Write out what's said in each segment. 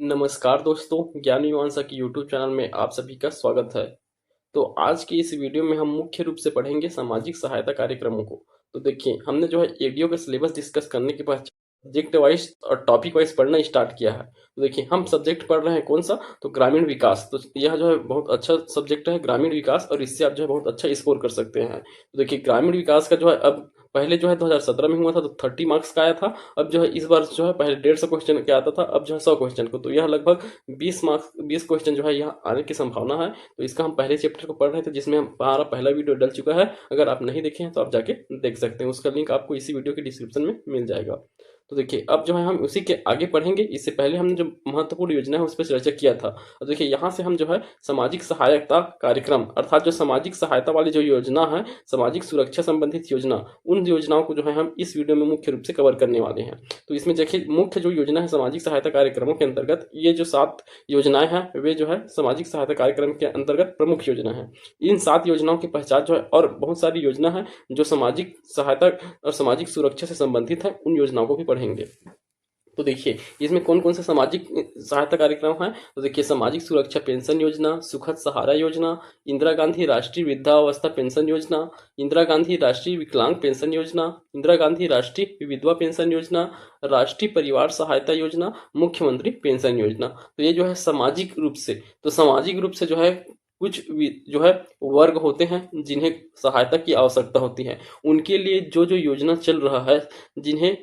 नमस्कार दोस्तों, ज्ञान मीमांसा की यूट्यूब चैनल में आप सभी का स्वागत है। तो आज की इस वीडियो में हम मुख्य रूप से पढ़ेंगे सामाजिक सहायता कार्यक्रमों को। तो देखिए, हमने जो है एडीओ का सिलेबस डिस्कस करने के बाद सब्जेक्ट वाइज और टॉपिक वाइज पढ़ना स्टार्ट किया है। तो देखिए, हम सब्जेक्ट पढ़ रहे हैं कौन सा, तो ग्रामीण विकास। तो यह जो है बहुत अच्छा सब्जेक्ट है ग्रामीण विकास, और इससे आप जो है बहुत अच्छा स्कोर कर सकते हैं। तो देखिए, ग्रामीण विकास का जो है अब पहले जो है 2017 में हुआ था तो 30 मार्क्स का आया था। अब जो है इस बार जो है पहले 150 क्वेश्चन क्या आता था, अब जो है 100 क्वेश्चन को, तो यह लगभग 20 मार्क्स 20 क्वेश्चन जो है यहाँ आने की संभावना है। तो इसका हम पहले चैप्टर को पढ़ रहे थे जिसमें हमारा पहला वीडियो डल चुका है। अगर आप नहीं देखे हैं तो आप जाके देख सकते हैं, उसका लिंक आपको इसी वीडियो के डिस्क्रिप्शन में मिल जाएगा। तो देखिए, अब जो है हम उसी के आगे पढ़ेंगे। इससे पहले हमने जो महत्वपूर्ण योजना है उस पर चर्चा किया था। और देखिए, यहाँ से हम जो है सामाजिक सहायता कार्यक्रम, अर्थात जो सामाजिक सहायता वाली जो योजना है, सामाजिक सुरक्षा संबंधित योजना, उन योजनाओं को जो है हम इस वीडियो में मुख्य रूप से कवर करने वाले हैं। तो इसमें देखिए, मुख्य जो योजना है सामाजिक सहायता कार्यक्रमों के अंतर्गत, ये जो 7 योजनाएं हैं वे जो है सामाजिक सहायता कार्यक्रम के अंतर्गत प्रमुख योजना है। इन 7 योजनाओं की पहचान जो है, और बहुत सारी योजना है जो सामाजिक सहायता और सामाजिक सुरक्षा से संबंधित है, उन योजनाओं को भी पढ़ेंगे। तो देखिए, इसमें कौन कौन से सामाजिक सहायता कार्यक्रम हैं। तो देखिए, सामाजिक सुरक्षा पेंशन योजना, सुखद सहारा योजना, इंदिरा गांधी राष्ट्रीय वृद्धावस्था पेंशन योजना, इंदिरा गांधी राष्ट्रीय विकलांग पेंशन योजना, इंदिरा गांधी राष्ट्रीय विधवा पेंशन योजना, राष्ट्रीय परिवार सहायता योजना, मुख्यमंत्री पेंशन योजना। तो ये जो है सामाजिक रूप से, तो सामाजिक रूप से जो है कुछ जो है वर्ग होते हैं जिन्हें सहायता की आवश्यकता होती है, उनके लिए जो जो योजना चल रहा है, जिन्हें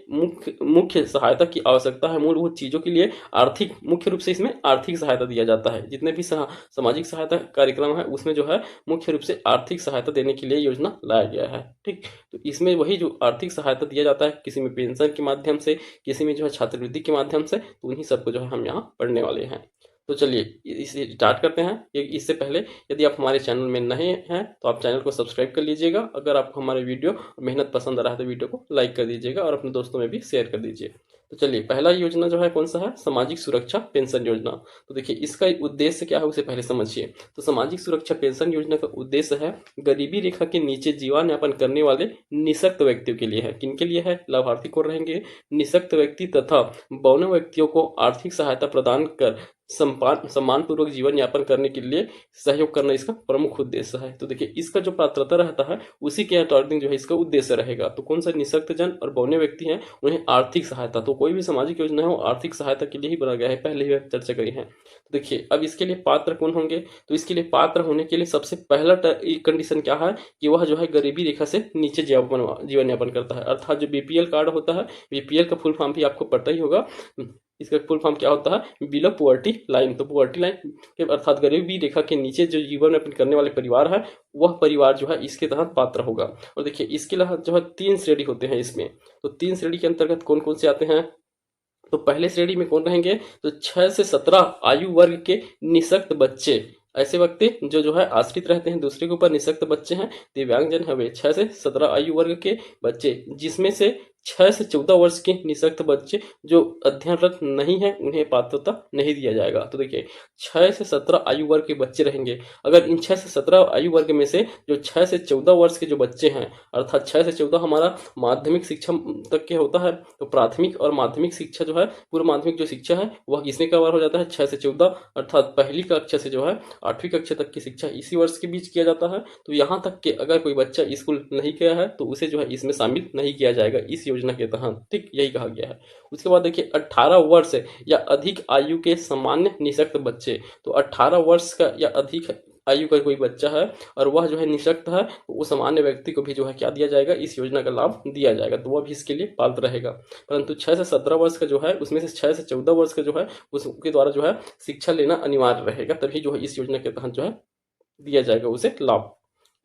मुख्य सहायता की आवश्यकता है, मूलभूत चीज़ों के लिए आर्थिक, मुख्य रूप से इसमें आर्थिक सहायता दिया जाता है। जितने भी सामाजिक सहायता कार्यक्रम है उसमें जो है मुख्य रूप से आर्थिक सहायता देने के लिए योजना लाया गया है। ठीक, तो इसमें वही जो आर्थिक सहायता दिया जाता है, किसी में पेंशन के माध्यम से, किसी में जो है छात्रवृत्ति के माध्यम से, तो उन्हीं सबको जो है हम यहाँ पढ़ने वाले हैं। तो चलिए इसे स्टार्ट करते हैं। इससे पहले यदि आप हमारे चैनल में नए हैं तो आप चैनल को सब्सक्राइब कर लीजिएगा। अगर आपको हमारे वीडियो और मेहनत पसंद आ रहा है तो वीडियो को लाइक कर दीजिएगा और अपने दोस्तों में भी शेयर कर दीजिए। तो चलिए, पहला योजना जो है कौन सा है, सामाजिक सुरक्षा पेंशन योजना। तो देखिए, इसका उद्देश्य क्या है उसे पहले समझिए। तो सामाजिक सुरक्षा पेंशन योजना का उद्देश्य है गरीबी रेखा के नीचे जीवन यापन करने वाले निःशक्त व्यक्तियों के लिए है। किनके लिए है, लाभार्थी कौन रहेंगे, निःशक्त व्यक्ति तथा बौने व्यक्तियों को आर्थिक सहायता प्रदान कर सम्मान पूर्वक जीवन यापन करने के लिए सहयोग करना इसका प्रमुख उद्देश्य है। तो देखिए, इसका जो पात्रता रहता है उसी के अकॉर्डिंग जो है इसका उद्देश्य रहेगा। तो कौन सा निःशक्त जन और बौने व्यक्ति हैं उन्हें आर्थिक सहायता, तो कोई भी सामाजिक योजना है वो आर्थिक सहायता के लिए ही बना गया है, पहले ही चर्चा करी है। तो देखिए, अब इसके लिए पात्र कौन होंगे, तो इसके लिए पात्र होने के लिए सबसे पहला कंडीशन क्या है कि वह जो है गरीबी रेखा से नीचे जीवन यापन करता है, अर्थात जो बीपीएल कार्ड होता है, बीपीएल का फुल फॉर्म भी आपको पता ही होगा। इसका फुल फॉर्म क्या होता है, बिलो पॉवर्टी लाइन। तो पॉवर्टी लाइन के अर्थात गरीबी रेखा के नीचे जो जीवन यापन करने वाले परिवार है, वह परिवार जो है इसके तहत पात्र होगा। और देखिए, इसके अलावा जो है 3 श्रेणी होते हैं इसमें। तो 3 श्रेणी के अंतर्गत कौन कौन से आते हैं, तो पहले श्रेणी में कौन रहेंगे, तो 6 से 17 आयु वर्ग के निःशक्त बच्चे, ऐसे व्यक्ति जो है आश्रित रहते हैं दूसरे के ऊपर, निःशक्त बच्चे हैं, दिव्यांगजन है वे 6 से 17 आयु वर्ग के बच्चे, जिसमें से 6 से 14 वर्ष के निःशक्त बच्चे जो अध्ययनरत नहीं है उन्हें पात्रता नहीं दिया जाएगा। तो देखिए, 6 से 17 आयु वर्ग के बच्चे रहेंगे। अगर इन 6 से 17 आयु वर्ग में से जो 6 से 14 वर्ष के जो बच्चे हैं, अर्थात 6 से 14 हमारा माध्यमिक शिक्षा तक के होता है, तो प्राथमिक और माध्यमिक शिक्षा जो है, पूर्व माध्यमिक जो शिक्षा है वह किसमें कवर हो जाता है, 6 से 14, अर्थात पहली कक्षा से जो है 8वीं कक्षा तक की शिक्षा इसी वर्ष के बीच किया जाता है। तो यहाँ तक कि अगर कोई बच्चा स्कूल नहीं गया है तो उसे जो है इसमें शामिल नहीं किया जाएगा इस योजना के तहत। ठीक, यही कहा गया है। उसके बाद देखिए, 18 वर्ष या अधिक आयु के सामान्य निःशक्त बच्चे, तो 18 वर्ष का या अधिक आयु का कोई बच्चा है और वह जो है निःशक्त है, तो उस सामान्य व्यक्ति को भी जो है क्या दिया जाएगा, इस योजना का लाभ दिया जाएगा, तो वह भी इसके लिए पात्र रहेगा। परंतु 6 से 17 वर्ष का जो है उसमें से 6 से 14 वर्ष का जो है उसके द्वारा जो है शिक्षा लेना अनिवार्य रहेगा, तभी जो है इस योजना के तहत जो है दिया जाएगा उसे लाभ।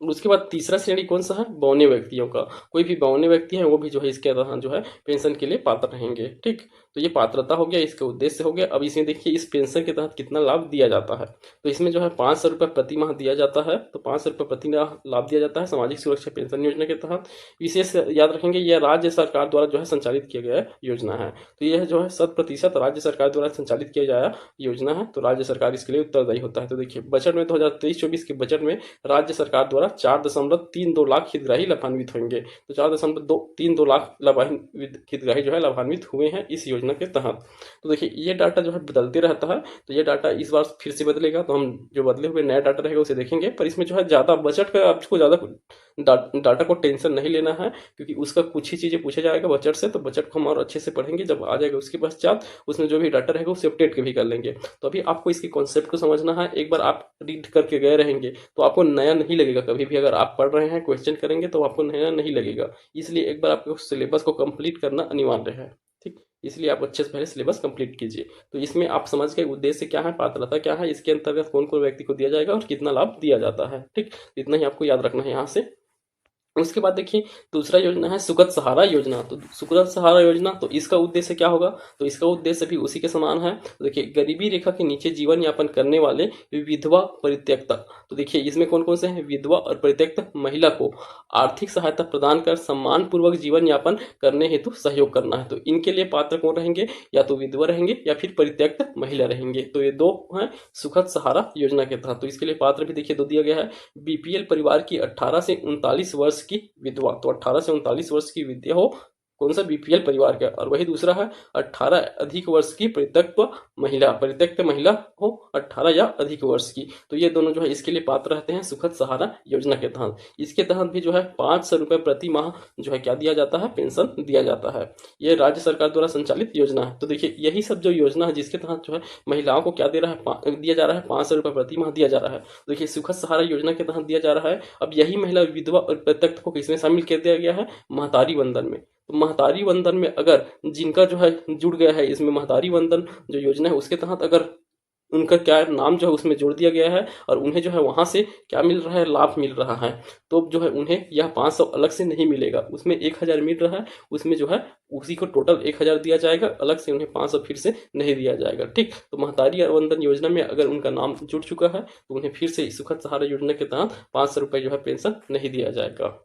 उसके बाद तीसरा श्रेणी कौन सा है, बौने व्यक्तियों का। कोई भी बौने व्यक्ति है वो भी जो है इसके तहत जो है पेंशन के लिए पात्र रहेंगे। ठीक, तो ये पात्रता हो गया, इसका उद्देश्य हो गया। अब इसमें देखिए, इस पेंशन के तहत कितना लाभ दिया जाता है, तो इसमें जो है 500 रुपये प्रति माह दिया जाता है। तो 500 रुपये प्रति माह लाभ दिया जाता है सामाजिक सुरक्षा पेंशन योजना के तहत। विशेष याद रखेंगे, यह राज्य सरकार द्वारा जो है संचालित किया गया योजना है। तो यह जो है 100% राज्य सरकार द्वारा संचालित किया गया योजना है, तो राज्य सरकार इसके लिए उत्तरदायी होता है। तो देखिए, बजट में 2023-24 के बजट में राज्य सरकार द्वारा 4.32 लाख हितग्राही लाभान्वित होंगे। तो 4.32 लाख हितग्राही जो है लाभान्वित हुए हैं इस योजना योजना के तहत। तो देखिए ये डाटा जो है बदलते रहता है, तो ये डाटा इस बार फिर से बदलेगा, तो हम जो बदले हुए नया डाटा रहेगा उसे देखेंगे। पर इसमें जो है ज़्यादा बजट का आपको ज़्यादा डाटा को टेंशन नहीं लेना है, क्योंकि उसका कुछ ही चीज़ें पूछा जाएगा बजट से, तो बजट को हम और अच्छे से पढ़ेंगे। जब आ जाएगा उसके पश्चात उसमें जो भी डाटा रहेगा उसे अपडेट भी कर लेंगे। तो अभी आपको इसके कॉन्सेप्ट को समझना है। एक बार आप रीड करके गए रहेंगे तो आपको नया नहीं लगेगा। कभी भी अगर आप पढ़ रहे हैं, क्वेश्चन करेंगे, तो आपको नया नहीं लगेगा। इसलिए एक बार आपको सिलेबस को कंप्लीट करना अनिवार्य है, ठीक। इसलिए आप अच्छे से पहले सिलेबस कंप्लीट कीजिए। तो इसमें आप समझ गए उद्देश्य क्या है, पात्रता क्या है, इसके अंतर्गत कौन कौन व्यक्ति को दिया जाएगा और कितना लाभ दिया जाता है, ठीक। इतना ही आपको याद रखना है यहाँ से। उसके बाद देखिए दूसरा योजना है सुखद सहारा योजना। तो सुखद सहारा योजना, तो इसका उद्देश्य क्या होगा, तो इसका उद्देश्य भी उसी के समान है। तो देखिए गरीबी रेखा के नीचे जीवन यापन करने वाले विधवा परित्यक्ता, तो देखिए इसमें कौन कौन से हैं, विधवा और परित्यक्त महिला को आर्थिक सहायता प्रदान कर सम्मान पूर्वक जीवन यापन करने हेतु सहयोग करना है। तो इनके लिए पात्र कौन रहेंगे, या तो विधवा रहेंगे या फिर परित्यक्त महिला रहेंगे। तो ये दो हैं सुखद सहारा योजना के तहत। तो इसके लिए पात्र भी देखिए दो दिया गया है, बीपीएल परिवार की 18 से 39 वर्ष की विधवा, तो 18 से 39 वर्ष की विधवा हो, कौन सा, बीपीएल परिवार का। और वही दूसरा है 18 अधिक वर्ष की परित्यक्त महिला हो 18 या अधिक वर्ष की। तो ये दोनों जो है इसके लिए पात्र रहते हैं सुखद सहारा योजना के तहत। इसके तहत भी जो है 500 रुपये प्रति माह जो है क्या दिया जाता है, पेंशन दिया जाता है। ये राज्य सरकार द्वारा संचालित योजना है। तो देखिए यही सब जो योजना है जिसके तहत जो है महिलाओं को क्या दिया जा रहा है, 500 रुपये प्रति माह दिया जा रहा है। तो देखिए सुखद सहारा योजना के तहत दिया जा रहा है। अब यही महिला विधवा और परित्यक्त को किसमें शामिल कर दिया गया है, महतारी वंदन में। तो महतारी वंदन में अगर जिनका जो है जुड़ गया है इसमें महतारी वंदन जो योजना है उसके तहत अगर उनका क्या नाम जो है उसमें जोड़ दिया गया है और उन्हें जो है वहां से क्या मिल रहा है, लाभ मिल रहा है, तो जो है उन्हें यह 500 अलग से नहीं मिलेगा। उसमें 1000 मिल रहा है, उसमें जो है उसी को टोटल 1000 दिया जाएगा, अलग से उन्हें 500 फिर से नहीं दिया जाएगा, ठीक। तो महतारी वंदन योजना में अगर उनका नाम जुड़ चुका है तो उन्हें फिर से सुखद सहारा योजना के तहत 500 रुपये जो है पेंशन नहीं दिया जाएगा।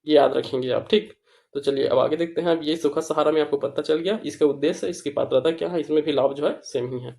ये याद रखेंगे आप, ठीक। तो चलिए अब आगे देखते हैं। अब ये सुखद सहारा में आपको पता चल गया इसका उद्देश्य, इसकी पात्रता क्या है, इसमें भी लाभ जो है सेम ही है।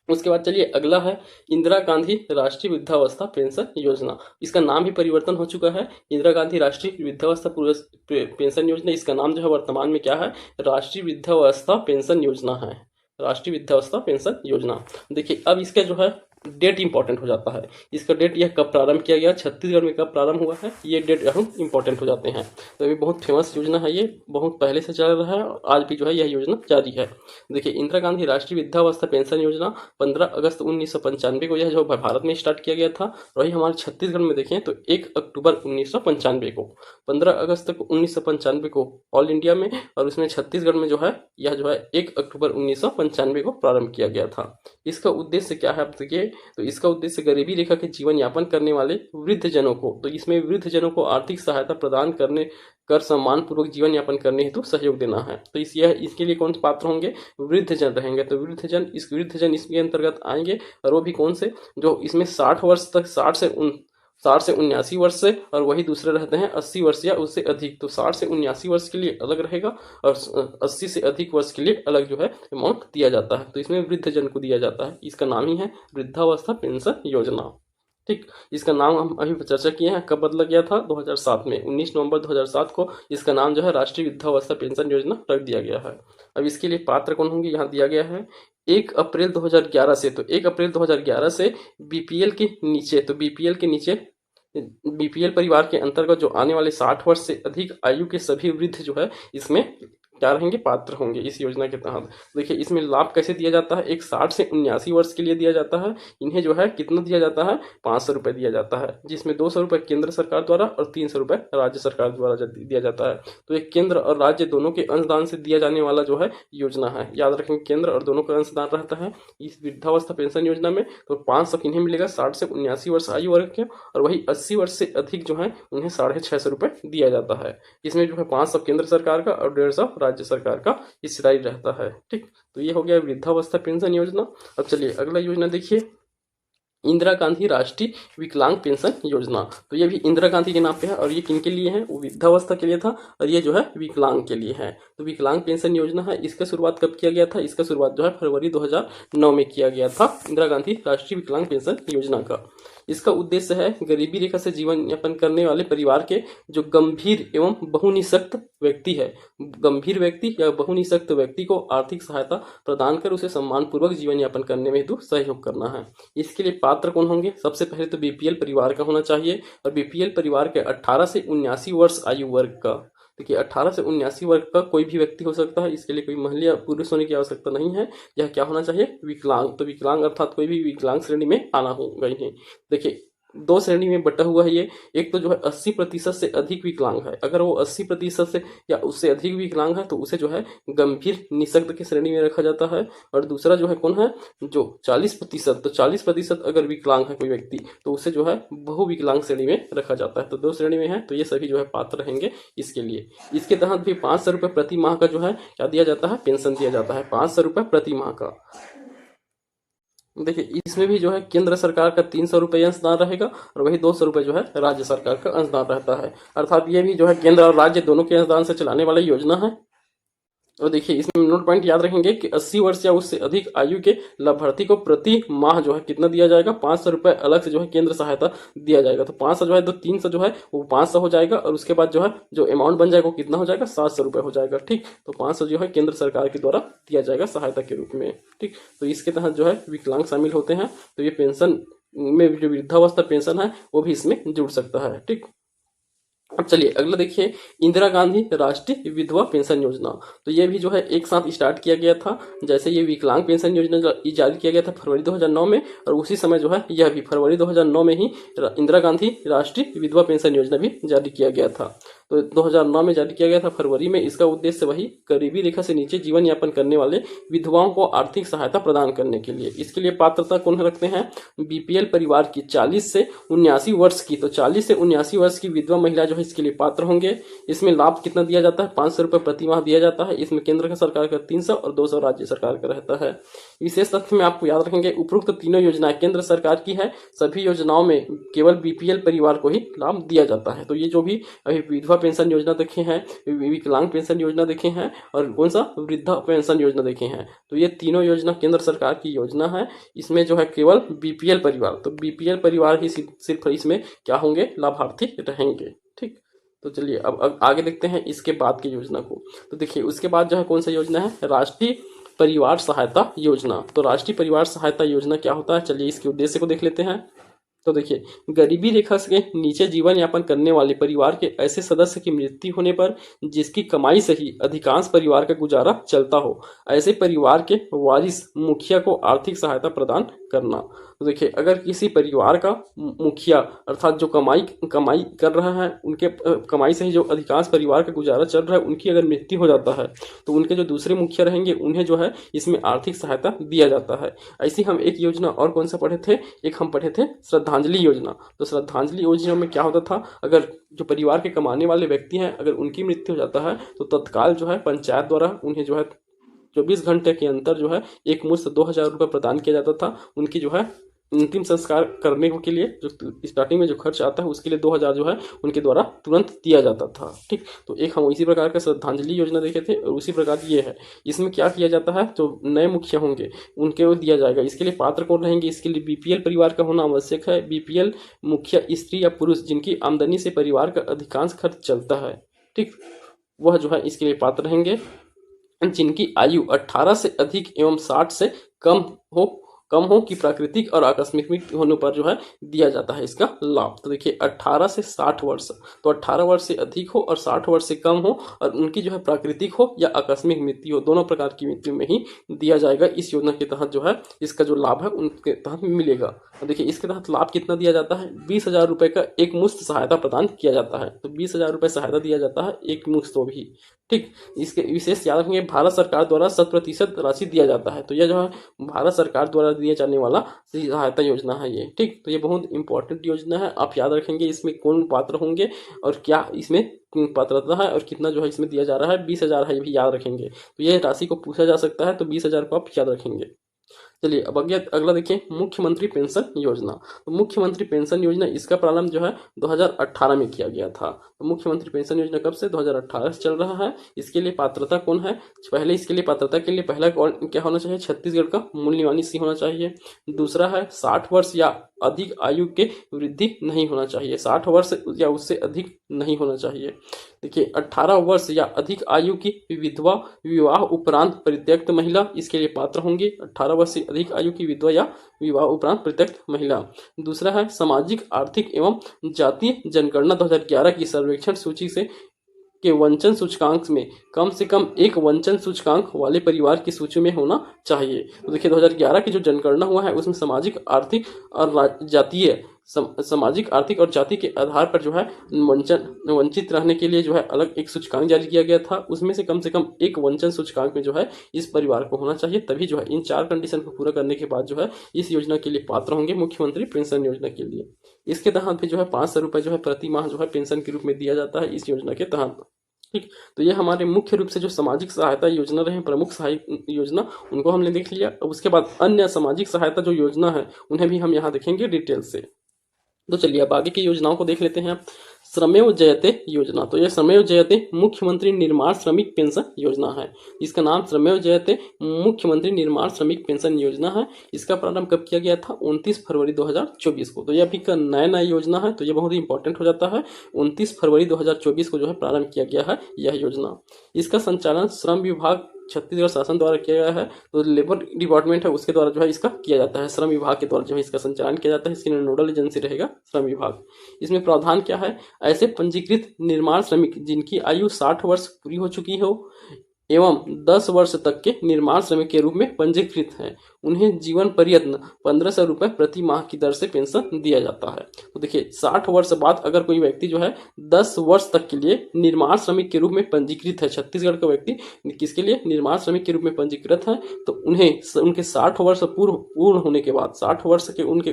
उसके बाद चलिए अगला है इंदिरा गांधी राष्ट्रीय वृद्धावस्था पेंशन योजना। इसका नाम भी परिवर्तन हो चुका है, इंदिरा गांधी राष्ट्रीय वृद्धावस्था पेंशन योजना। इसका नाम जो है वर्तमान में क्या है, राष्ट्रीय वृद्धावस्था पेंशन योजना है, राष्ट्रीय वृद्धावस्था पेंशन योजना। देखिए अब इसका जो है डेट इंपॉर्टेंट हो जाता है। इसका डेट यह कब प्रारंभ किया गया, छत्तीसगढ़ में कब प्रारंभ हुआ है, ये डेट हम इंपॉर्टेंट हो जाते हैं। तो ये बहुत फेमस योजना है, ये बहुत पहले से चल रहा है और आज भी जो है यह योजना जारी है। देखिए इंदिरा गांधी राष्ट्रीय वृद्धावस्था पेंशन योजना 15 अगस्त 1995 को यह जो भारत में स्टार्ट किया गया था। वही हमारे छत्तीसगढ़ में देखें तो 1 अक्टूबर 1995 को, 15 अगस्त 1995 को ऑल इंडिया में, और उसमें छत्तीसगढ़ में जो है यह जो है 1 अक्टूबर 1995 को प्रारंभ किया गया था। इसका उद्देश्य क्या है आप देखिए, तो इसका उद्देश्य गरीबी रेखा के जीवन यापन करने वाले वृद्ध जनों को, तो इसमें वृद्ध जनों को आर्थिक सहायता प्रदान करने कर सम्मान पूर्वक जीवन यापन करने हेतु सहयोग देना है। तो इसके लिए कौन पात्र होंगे, वृद्ध जन रहेंगे। तो वृद्ध जन इसके अंतर्गत आएंगे, और वो भी कौन से, जो इसमें 60 वर्ष तक 60 से 79 वर्ष से, और वही दूसरे रहते हैं 80 वर्ष या उससे अधिक। तो 60 से 79 वर्ष के लिए अलग रहेगा और 80 से अधिक वर्ष के लिए अलग जो है अमाउंट दिया जाता है। तो इसमें वृद्ध जन को दिया जाता है। इसका नाम ही है वृद्धावस्था पेंशन योजना, ठीक। इसका नाम हम अभी चर्चा किए हैं, कब बदला गया था, 2007 में, 19 नवंबर 2007 को इसका नाम जो है राष्ट्रीय वृद्धावस्था पेंशन योजना रख दिया गया है। अब इसके लिए पात्र कौन होंगे, यहाँ दिया गया है 1 अप्रैल 2011 से, तो 1 अप्रैल 2011 से बीपीएल के नीचे, तो बीपीएल परिवार के अंतर्गत जो आने वाले 60 वर्ष से अधिक आयु के सभी वृद्ध जो है इसमें क्या रहेंगे, पात्र होंगे इस योजना के तहत। देखिए इसमें लाभ कैसे दिया जाता है, एक 60 से 79 वर्ष के लिए दिया जाता है। इन्हें जो है कितना दिया जाता है, 500 रुपये दिया जाता है, जिसमें 200 रुपये केंद्र सरकार द्वारा और 300 रुपये राज्य सरकार द्वारा दिया जाता है। तो ये केंद्र और राज्य दोनों के अंशदान से दिया जाने वाला जो है योजना है, याद रखेंगे केंद्र और दोनों का अंशदान रहता है इस वृद्धावस्था पेंशन योजना में। तो 500 किन्हें मिलेगा, 60 से 79 वर्ष आयु वर्ग के, और वही 80 वर्ष से अधिक जो है उन्हें 650 रुपये दिया जाता है। इसमें जो है 500 केंद्र सरकार का और 150 राज्य सरकार का हिस्सेदारी रहता है, ठीक। तो ये हो गया वृद्धावस्था पेंशन योजना। अब चलिए अगला योजना देखिए, इंदिरा गांधी राष्ट्रीय विकलांग पेंशन योजना। तो ये भी इंदिरा गांधी के नाम पे है, और ये किन के लिए है, वो वृद्धावस्था के लिए था, और ये जो है विकलांग के लिए है। तो विकलांग पेंशन योजना है, इसका शुरुआत कब किया गया था, इसका शुरुआत जो है फरवरी 2009 में किया गया था, इंदिरा गांधी राष्ट्रीय विकलांग पेंशन योजना का। इसका उद्देश्य है गरीबी रेखा से जीवन यापन करने वाले परिवार के जो गंभीर एवं बहुनिःशक्त व्यक्ति है, गंभीर व्यक्ति या बहुनिःशक्त व्यक्ति को आर्थिक सहायता प्रदान कर उसे सम्मानपूर्वक जीवन यापन करने में हेतु सहयोग करना है। इसके लिए पात्र कौन होंगे? सबसे पहले तो बीपीएल परिवार का होना चाहिए और बीपीएल परिवार के 18 से 79 वर्ष आयु वर्ग का। देखिए 18 से 79 वर्ग का कोई भी व्यक्ति हो सकता है, इसके लिए कोई महिला या पुरुष होने की आवश्यकता नहीं है। यह क्या होना चाहिए? विकलांग। तो विकलांग अर्थात कोई भी विकलांग श्रेणी में आना होगा इन्हें। देखिए दो श्रेणी में बटा हुआ है ये। एक तो जो है 80% से अधिक विकलांग है, अगर वो 80% से या उससे अधिक विकलांग है तो उसे जो है गंभीर निःशक्त की श्रेणी में रखा जाता है। और दूसरा जो है कौन है? जो 40%, तो 40% अगर विकलांग है कोई व्यक्ति तो उसे जो है बहुविकलांग श्रेणी में रखा जाता है। तो दो श्रेणी में है, तो ये सभी जो है पात्र रहेंगे इसके लिए। इसके तहत भी 500 रुपये प्रति माह का जो है क्या दिया जाता है? पेंशन दिया जाता है, 500 रुपये प्रति माह का। देखिए इसमें भी जो है केंद्र सरकार का 300 रुपये अंशदान रहेगा और वही 200 रुपये जो है राज्य सरकार का अंशदान रहता है। अर्थात ये भी जो है केंद्र और राज्य दोनों के अंशदान से चलाने वाली योजना है। और देखिए इसमें नोट पॉइंट याद रखेंगे कि 80 वर्ष या उससे अधिक आयु के लाभार्थी को प्रति माह जो है कितना दिया जाएगा? 500 रुपये अलग से जो है केंद्र सहायता दिया जाएगा। तो 500 जो है तो 300 जो है वो 500 हो जाएगा और उसके बाद जो है जो अमाउंट बन जाएगा वो कितना हो जाएगा? 700 रुपये हो जाएगा। ठीक, तो 500 जो है केंद्र सरकार के द्वारा दिया जाएगा सहायता के रूप में। ठीक, तो इसके तहत जो है विकलांग शामिल होते हैं, तो ये पेंशन में जो वृद्धावस्था पेंशन है वो भी इसमें जुड़ सकता है। ठीक, अब चलिए अगला देखिए, इंदिरा गांधी राष्ट्रीय विधवा पेंशन योजना। तो ये भी जो है एक साथ स्टार्ट किया गया था। जैसे ये विकलांग पेंशन योजना जारी किया गया था फरवरी 2009 में, और उसी समय जो है यह भी फरवरी 2009 में ही इंदिरा गांधी राष्ट्रीय विधवा पेंशन योजना भी जारी किया गया था। तो 2009 में जारी किया गया था फरवरी में। इसका उद्देश्य वही गरीबी रेखा से नीचे जीवन यापन करने वाले विधवाओं को आर्थिक सहायता प्रदान करने के लिए। इसके लिए पात्रता कौन रखते हैं? बीपीएल परिवार की 40 से 79 वर्ष की, तो 40 से 79 वर्ष की विधवा महिला जो है इसके लिए पात्र होंगे। इसमें लाभ कितना दिया जाता है? 500 रुपये प्रति माह दिया जाता है। इसमें केंद्र सरकार का 300 और 200 राज्य सरकार का रहता है। विशेष तथ्य में आपको याद रखेंगे, उपरोक्त तीनों योजनाएं केंद्र सरकार की है। सभी योजनाओं में केवल बीपीएल परिवार को ही लाभ दिया जाता है। तो ये जो भी अभी विधवा पेंशन योजना देखे हैं, विकलांग पेंशन योजना देखे हैं और कौन सा वृद्धा पेंशन योजना देखे हैं, तो ये तीनों योजना केंद्र सरकार की योजना है। इसमें जो है केवल बीपीएल परिवार, तो बीपीएल परिवार ही सिर्फ इसमें क्या होंगे? लाभार्थी रहेंगे। ठीक, तो चलिए अब आगे देखते हैं इसके बाद की योजना को। तो देखिए उसके बाद जो है कौन सा योजना है? राष्ट्रीय परिवार सहायता योजना। तो राष्ट्रीय परिवार सहायता योजना क्या होता है? चलिए इसके उद्देश्य को देख लेते हैं। तो देखिए गरीबी रेखा से नीचे जीवन यापन करने वाले परिवार के ऐसे सदस्य की मृत्यु होने पर जिसकी कमाई से ही अधिकांश परिवार का गुजारा चलता हो, ऐसे परिवार के वारिस मुखिया को आर्थिक सहायता प्रदान करना। तो देखिए अगर किसी परिवार का मुखिया अर्थात जो कमाई कर रहा है, उनके कमाई से ही जो अधिकांश परिवार का गुजारा चल रहा है, उनकी अगर मृत्यु हो जाता है तो उनके जो दूसरे मुखिया रहेंगे उन्हें जो है इसमें आर्थिक सहायता दिया जाता है। ऐसी हम एक योजना और कौन सा पढ़े थे? एक हम पढ़े थे श्रद्धांजलि योजना। तो श्रद्धांजलि योजना में क्या होता था? अगर जो परिवार के कमाने वाले व्यक्ति हैं अगर उनकी मृत्यु हो जाता है तो तत्काल जो है पंचायत द्वारा उन्हें जो है 24 घंटे के अंतर जो है एक मुश्त 2000 रुपये प्रदान किया जाता था। उनकी जो है अंतिम संस्कार करने के लिए जो स्टार्टिंग में जो खर्च आता है उसके लिए 2000 जो है उनके द्वारा तुरंत दिया जाता था। ठीक, तो एक हम इसी प्रकार का श्रद्धांजलि योजना देखे थे और उसी प्रकार ये है। इसमें क्या किया जाता है? जो नए मुखिया होंगे उनके वो दिया जाएगा। इसके लिए पात्र कौन रहेंगे? इसके लिए बीपीएल परिवार का होना आवश्यक है। बीपीएल मुखिया स्त्री या पुरुष जिनकी आमदनी से परिवार का अधिकांश खर्च चलता है, ठीक, वह जो है इसके लिए पात्र रहेंगे। जिनकी आयु 18 से अधिक एवं 60 से कम हो कि प्राकृतिक और आकस्मिक मृत्यु होने पर जो है दिया जाता है इसका लाभ। तो देखिए 18 से 60 वर्ष, तो 18 वर्ष से अधिक हो और 60 वर्ष से कम हो और उनकी जो है प्राकृतिक हो या आकस्मिक मृत्यु हो, दोनों प्रकार की मृत्यु में ही दिया जाएगा। इस योजना के तहत जो है इसका जो लाभ है उनके तहत मिलेगा। तो देखिए इसके तहत लाभ कितना दिया जाता है? 20,000 रुपये का एक मुश्त सहायता प्रदान किया जाता है। तो 20,000 रुपये सहायता दिया जाता है एक मुश्त, तो भी ठीक। इसके विशेष याद रखेंगे भारत सरकार द्वारा 100% राशि दिया जाता है। तो यह जो है भारत सरकार द्वारा दिए जाने वाला सहायता योजना है ये, ठीक। तो ये बहुत इंपॉर्टेंट योजना है, आप याद रखेंगे इसमें कौन पात्र होंगे और क्या इसमें पात्रता है और कितना जो है इसमें दिया जा रहा है। 20,000 है, ये भी याद रखेंगे। तो ये राशि को पूछा जा सकता है, तो 20,000 को आप याद रखेंगे। चलिए अब अगला देखिए मुख्यमंत्री पेंशन योजना। तो मुख्यमंत्री पेंशन योजना इसका प्रारंभ जो है 2018 में किया गया था। तो मुख्यमंत्री पेंशन योजना कब से? 2018 से चल रहा है। इसके लिए पात्रता कौन है? पहले इसके लिए पात्रता के लिए पहला क्या होना चाहिए? छत्तीसगढ़ का मूल निवासी होना चाहिए। दूसरा है 60 वर्ष या अधिक आयु के वृद्धि नहीं होना चाहिए, 60 वर्ष या उससे अधिक नहीं होना चाहिए। देखिए 18 वर्ष या अधिक आयु की विधवा विवाह उपरांत परित्यक्त महिला इसके लिए पात्र होंगी। 18 वर्ष से अधिक आयु की विधवा या विवाह उपरांत परित्यक्त महिला। दूसरा है सामाजिक आर्थिक एवं जातीय जनगणना 2011 की सर्वेक्षण सूची के वंचन सूचकांक में कम से कम एक वंचन सूचकांक वाले परिवार की सूची में होना चाहिए। तो देखिए 2011 की जो जनगणना हुआ है उसमें सामाजिक आर्थिक और जातीय सामाजिक आर्थिक और जाति के आधार पर जो है वंचित रहने के लिए जो है अलग एक सूचकांक जारी किया गया था। उसमें से कम एक वंचन सूचकांक में जो है इस परिवार को होना चाहिए, तभी जो है इन 4 कंडीशन को पूरा करने के बाद जो है इस योजना के लिए पात्र होंगे मुख्यमंत्री पेंशन योजना के लिए। इसके तहत भी जो है 500 रुपये जो है प्रति माह जो है पेंशन के रूप में दिया जाता है इस योजना के तहत। ठीक, तो ये हमारे मुख्य रूप से जो सामाजिक सहायता योजना रहे, प्रमुख सहायता योजना, उनको हमने देख लिया। अब उसके बाद अन्य सामाजिक सहायता जो योजना है उन्हें भी हम यहाँ देखेंगे डिटेल से। तो चलिए अब आगे की योजनाओं को देख लेते हैं। श्रमेव जयते योजना, तो यह श्रमेव जयते मुख्यमंत्री निर्माण श्रमिक पेंशन योजना है। इसका नाम श्रमेव जयते मुख्यमंत्री निर्माण श्रमिक पेंशन योजना है। इसका प्रारंभ कब किया गया था? 29 फरवरी 2024 को। तो यह भी नया योजना है, तो यह बहुत ही इंपॉर्टेंट हो जाता है। 29 फरवरी 2024 को जो है प्रारंभ किया गया है यह योजना। इसका संचालन श्रम विभाग छत्तीसगढ़ शासन द्वारा किया गया है। तो लेबर डिपार्टमेंट है उसके द्वारा जो है इसका किया जाता है, श्रम विभाग के द्वारा जो है इसका संचालन किया जाता है। इसकी नोडल एजेंसी रहेगा श्रम विभाग। इसमें प्रावधान क्या है? ऐसे पंजीकृत निर्माण श्रमिक जिनकी आयु 60 वर्ष पूरी हो चुकी हो एवं 10 वर्ष तक के निर्माण श्रमिक के रूप में पंजीकृत हैं, उन्हें जीवन पर्यंत 1500 रुपये प्रति माह की दर से पेंशन दिया जाता है। तो देखिए 60 वर्ष बाद अगर कोई व्यक्ति जो है 10 वर्ष तक के लिए निर्माण श्रमिक के रूप में पंजीकृत है, छत्तीसगढ़ का व्यक्ति किसके लिए निर्माण श्रमिक के रूप में पंजीकृत है, तो उन्हें उनके 60 वर्ष पूर्ण होने के बाद, 60 वर्ष के उनके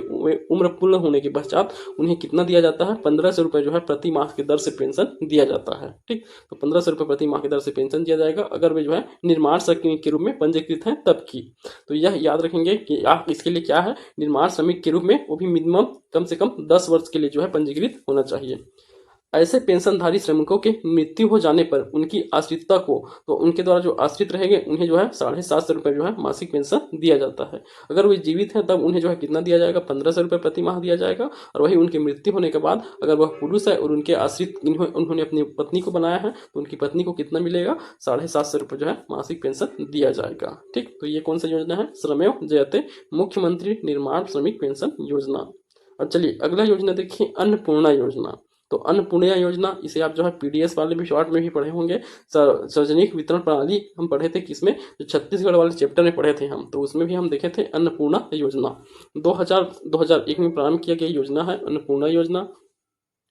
उम्र पूर्ण होने के पश्चात उन्हें कितना दिया जाता है? 1500 रुपये जो है प्रति माह की दर से पेंशन दिया जाता है। ठीक, तो 1500 रुपये प्रति माह की दर से पेंशन दिया जाएगा अगर वे जो है निर्माण श्रमिक के रूप में पंजीकृत हैं तब की। तो यह याद रखेंगे कि इसके लिए क्या है, निर्माण श्रमिक के रूप में वो भी मिनिमम कम से कम 10 वर्ष के लिए जो है पंजीकृत होना चाहिए। ऐसे पेंशनधारी श्रमिकों के मृत्यु हो जाने पर उनकी आश्रितता को, तो उनके द्वारा जो आश्रित रहेंगे उन्हें जो है 750 रुपये जो है मासिक पेंशन दिया जाता है। अगर वे जीवित हैं तब उन्हें जो है कितना दिया जाएगा? 1500 रुपये प्रति माह दिया जाएगा। और वही उनकी मृत्यु होने के बाद अगर वह पुरुष है और उनके आश्रित उन्होंने अपनी पत्नी को बनाया है तो उनकी पत्नी को कितना मिलेगा? 750 रुपये जो है मासिक पेंशन दिया जाएगा। ठीक, तो ये कौन सा योजना है? श्रमेव जयते मुख्यमंत्री निर्माण श्रमिक पेंशन योजना। और चलिए अगला योजना देखिए, अन्नपूर्णा योजना। तो अन्नपूर्णा योजना, इसे आप जो है पीडीएस वाले भी शॉर्ट में भी पढ़े होंगे। सार्वजनिक वितरण प्रणाली हम पढ़े थे किसमें? जो छत्तीसगढ़ वाले चैप्टर में पढ़े थे हम, तो उसमें भी हम देखे थे अन्नपूर्णा योजना। 2001 में प्रारंभ किया गया योजना है अन्नपूर्णा योजना।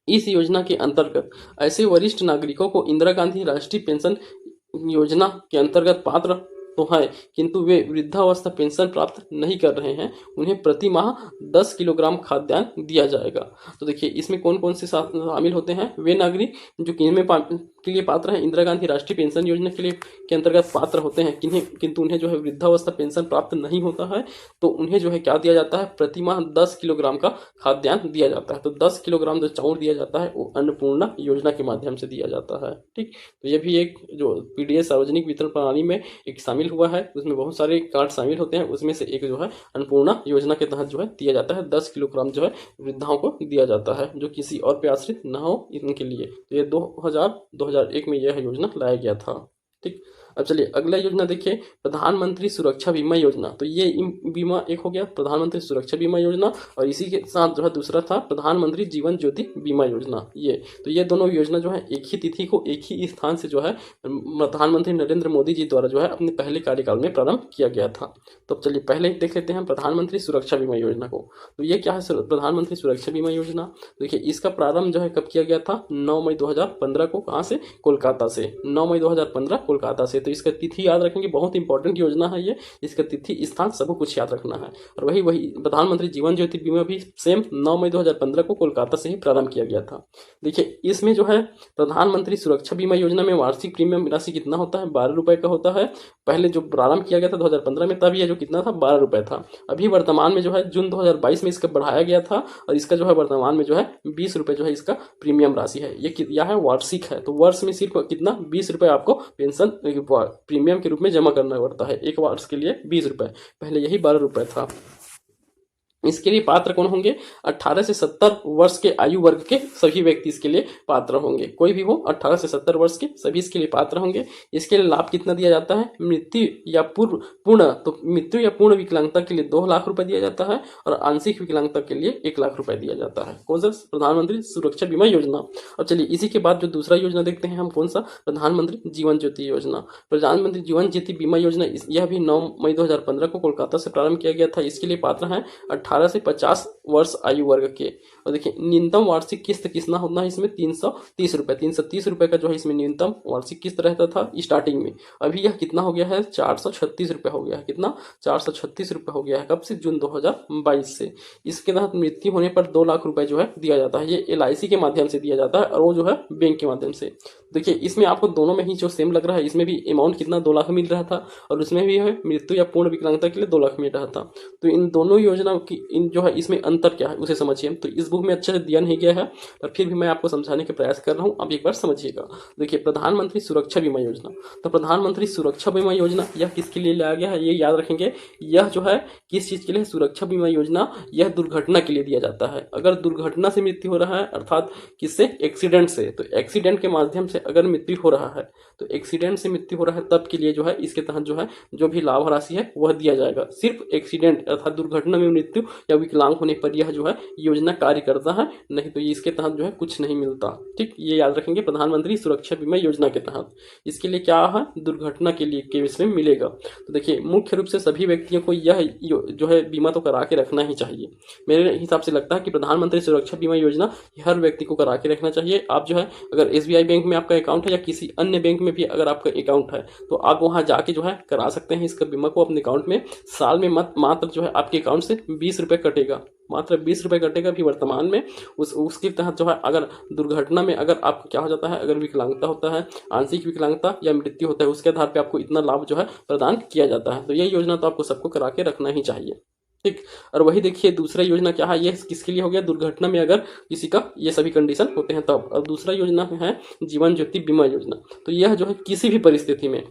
इस योजना के अंतर्गत ऐसे वरिष्ठ नागरिकों को इंदिरा गांधी राष्ट्रीय पेंशन योजना के अंतर्गत पात्र तो है किंतु वे वृद्धावस्था पेंशन प्राप्त नहीं कर रहे हैं, उन्हें प्रति माह 10 किलोग्राम खाद्यान्न दिया जाएगा। तो देखिए इसमें कौन कौन से शामिल होते हैं? वे नागरिक जो किनमें के लिए पात्र हैं? इंदिरा गांधी राष्ट्रीय पेंशन योजना के लिए के अंतर्गत पात्र होते हैं, किंतु उन्हें जो है वृद्धावस्था पेंशन प्राप्त नहीं होता है, तो उन्हें जो है क्या दिया जाता है? प्रति माह 10 किलोग्राम का खाद्यान्न दिया जाता है। तो 10 किलोग्राम जो चावल दिया जाता है वो अन्नपूर्णा योजना के माध्यम से दिया जाता है। ठीक, तो ये भी एक जो पीडीएस सार्वजनिक वितरण प्रणाली में एक शामिल हुआ है, उसमें बहुत सारे कार्ड शामिल होते हैं, उसमें से एक जो है अन्नपूर्णा योजना के तहत जो है दिया जाता है। 10 किलोग्राम जो है वृद्धाओं को दिया जाता है जो किसी और पे आश्रित न हो इनके लिए। तो ये 2001 में यह योजना लाया गया था। ठीक, अब चलिए अगला योजना देखिए, प्रधानमंत्री सुरक्षा बीमा योजना। तो ये बीमा एक हो गया प्रधानमंत्री सुरक्षा बीमा योजना, और इसी के साथ जो है दूसरा था प्रधानमंत्री जीवन ज्योति बीमा योजना। ये दोनों योजना जो है एक ही तिथि को एक ही स्थान से जो है प्रधानमंत्री नरेंद्र मोदी जी द्वारा जो है अपने पहले कार्यकाल में प्रारंभ किया गया था। तो चलिए पहले देख लेते हैं प्रधानमंत्री सुरक्षा बीमा योजना को। तो ये क्या है प्रधानमंत्री सुरक्षा बीमा योजना? देखिए इसका प्रारंभ जो है कब किया गया था? 9 मई 2015 को। कहाँ से? कोलकाता से। 9 मई 2015 कोलकाता से। तो इसका तिथि याद रखेंगे, बहुत इंपॉर्टेंट योजना है ये। इसका तिथि स्थान सब कुछ याद रखना है। और वही प्रधानमंत्री जीवन ज्योति बीमा भी सेम 9 मई 2015 को कोलकाता से ही प्रारंभ किया गया था। देखिए इसमें जो है प्रधानमंत्री सुरक्षा बीमा योजना में वार्षिक प्रीमियम राशि कितना होता है? 12 रुपये का होता है। पहले जो प्रारंभ किया गया था 2015 में, तब यह जो कितना था? 12 रुपये था। अभी वर्तमान में जो है जून 2022 में इसका बढ़ाया गया था, और इसका जो है वर्तमान में जो है 20 रुपये जो है इसका प्रीमियम राशि है। यह है वार्षिक है, तो वर्ष में सिर्फ कितना? 20 रुपये आपको पेंशन प्रीमियम के रूप में जमा करना पड़ता है। एक वर्ष के लिए 20 रुपये, पहले यही 12 रुपये था। इसके लिए पात्र कौन होंगे? 18 से 70 वर्ष के आयु वर्ग के सभी व्यक्ति इसके लिए पात्र होंगे। कोई भी हो 18 से 70 वर्ष के सभी इसके लिए पात्र होंगे। इसके लिए लाभ कितना दिया जाता है? मृत्यु या पूर्ण, तो मृत्यु या पूर्ण विकलांगता के लिए 2 लाख रुपए दिया जाता है और आंशिक विकलांगता के लिए 1 लाख रुपए दिया जाता है। कौन सा? प्रधानमंत्री सुरक्षा बीमा योजना। अब चलिए इसी के बाद जो दूसरा योजना देखते हैं हम, कौन सा? प्रधानमंत्री जीवन ज्योति योजना। प्रधानमंत्री जीवन ज्योति बीमा योजना यह भी 9 मई 2015 को कोलकाता से प्रारंभ किया गया था। इसके लिए पात्र हैं 18 से 50 वर्ष आयु वर्ग के। और देखिए न्यूनतम वार्षिक किस्त कितना होना है इसमें? 330 रुपए। 330 रुपए का जो है इसमें न्यूनतम वार्षिक किस्त रहता था स्टार्टिंग में। अभी यह कितना हो गया है? 436 रुपए हो गया है। कितना? 436 रुपए हो गया है। कब से? जून 2022 से। इसके तहत मृत्यु होने पर 2 लाख रुपए जो है दिया जाता है। ये LIC के माध्यम से दिया जाता है और वो जो है बैंक के माध्यम से। देखिए इसमें आपको दोनों में ही जो सेम लग रहा है, इसमें भी अमाउंट कितना? 2 लाख मिल रहा था और उसमें भी है मृत्यु या पूर्ण विकलांगता के लिए 2 लाख मिल रहा था। तो इन दोनों योजनाओं की इन जो है इसमें अंतर क्या है उसे समझिए। तो इस बुक में अच्छे से दिया नहीं गया है पर फिर भी मैं आपको समझाने के प्रयास कर रहा हूँ, आप एक बार समझिएगा। देखिए प्रधानमंत्री सुरक्षा बीमा योजना, तो प्रधानमंत्री सुरक्षा बीमा योजना यह किसके लिए लाया गया है ये याद रखेंगे। यह जो है किस चीज के लिए? सुरक्षा बीमा योजना यह दुर्घटना के लिए दिया जाता है। अगर दुर्घटना से मृत्यु हो रहा है अर्थात किससे? एक्सीडेंट से, तो एक्सीडेंट के माध्यम से अगर मृत्यु हो रहा है, तो एक्सीडेंट से मृत्यु हो रहा है तब के लिए जो है इसके तहत जो है जो भी लाभ राशि है वह दिया जाएगा। सिर्फ एक्सीडेंट अर्थात दुर्घटना में मृत्यु या विकलांग होने पर यह जो है योजना कार्य करता है, नहीं तो इसके तहत जो है कुछ नहीं मिलता। ठीक, ये याद रखेंगे प्रधानमंत्री सुरक्षा बीमा योजना के तहत। इसके लिए क्या है? दुर्घटना के लिए केस में मिलेगा। तो देखिए मुख्य रूप से सभी व्यक्तियों को यह जो है बीमा तो करा के रखना ही चाहिए। मेरे हिसाब से लगता है कि प्रधानमंत्री सुरक्षा बीमा योजना हर व्यक्ति को करा के रखना चाहिए। आप जो है अगर SBI बैंक में आपका अकाउंट है या किसी अन्य बैंक में भी अगर आपका अकाउंट है तो आप वहां जाके जो है करा सकते हैं इसका बीमा को अपने अकाउंट में। साल में मात्र जो है आपके अकाउंट से 20 रुपए कटेगा, मात्र 20 रुपए कटेगा भी वर्तमान में। उसके तहत जो है अगर दुर्घटना में अगर आपको क्या हो जाता है, अगर विकलांगता होता है, आंशिक विकलांगता या मृत्यु होता है, उसके आधार पे आपको इतना लाभ जो है प्रदान किया जाता है। तो यह योजना तो आपको सबको करा के रखना ही चाहिए। ठीक, और वही देखिए दूसरा योजना क्या है? ये किसके लिए हो गया? दुर्घटना में अगर किसी का ये सभी कंडीशन होते हैं तब। और दूसरा योजना है जीवन ज्योति बीमा योजना। तो यह जो है किसी भी परिस्थिति में,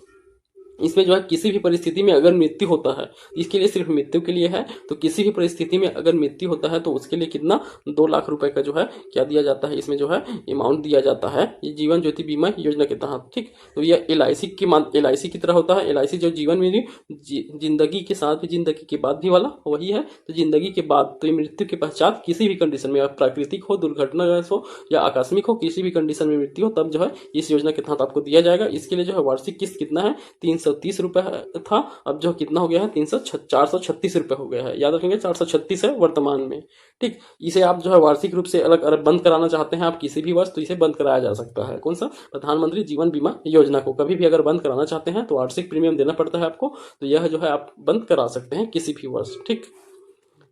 इसमें जो है किसी भी परिस्थिति में अगर मृत्यु होता है, इसके लिए सिर्फ मृत्यु के लिए है, तो किसी भी परिस्थिति में अगर मृत्यु होता है तो उसके लिए कितना? 2 लाख रुपए का जो है क्या दिया जाता है? इसमें जो है अमाउंट दिया जाता है ये जीवन ज्योति बीमा योजना के तहत। ठीक, तो यह LIC की तरह होता है। LIC जो जीवन में जिंदगी के साथ भी जिंदगी के बाद भी वाला वही है। तो जिंदगी के बाद तो मृत्यु के पश्चात किसी भी कंडीशन में, प्राकृतिक हो, दुर्घटना हो या आकस्मिक हो, किसी भी कंडीशन में मृत्यु हो तब जो है इस योजना के तहत आपको दिया जाएगा। इसके लिए जो है वार्षिक किस्त कितना है? 330 रुपए था, अब जो कितना हो गया है? 436 रुपए हो गया है। याद रखेंगे 436 है वर्तमान में। ठीक, इसे आप जो है वार्षिक रूप से अलग बंद कराना चाहते हैं आप किसी भी वर्ष, तो इसे बंद कराया जा सकता है। कौन सा? प्रधानमंत्री जीवन बीमा योजना को कभी भी अगर बंद कराना चाहते हैं तो वार्षिक प्रीमियम देना पड़ता है आपको, तो यह जो है आप बंद करा सकते हैं किसी भी वर्ष। ठीक,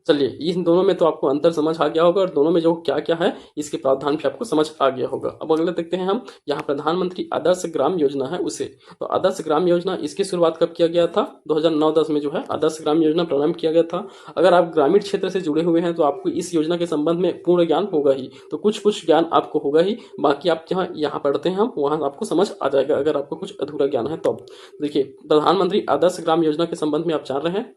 चलिए इन दोनों में तो आपको अंतर समझ आ गया होगा और दोनों में जो क्या क्या है इसके प्रावधान भी आपको समझ आ गया होगा। अब अगले देखते हैं हम, यहाँ प्रधानमंत्री आदर्श ग्राम योजना है उसे। तो आदर्श ग्राम योजना इसकी शुरुआत कब किया गया था? 2009-10 में जो है आदर्श ग्राम योजना प्रारंभ किया गया था। अगर आप ग्रामीण क्षेत्र से जुड़े हुए हैं तो आपको इस योजना के संबंध में पूर्ण ज्ञान होगा ही, तो कुछ ज्ञान आपको होगा ही, बाकी आप जहाँ यहाँ पढ़ते हैं हम वहाँ आपको समझ आ जाएगा अगर आपको कुछ अधूरा ज्ञान है तो। देखिए प्रधानमंत्री आदर्श ग्राम योजना के संबंध में आप जान रहे हैं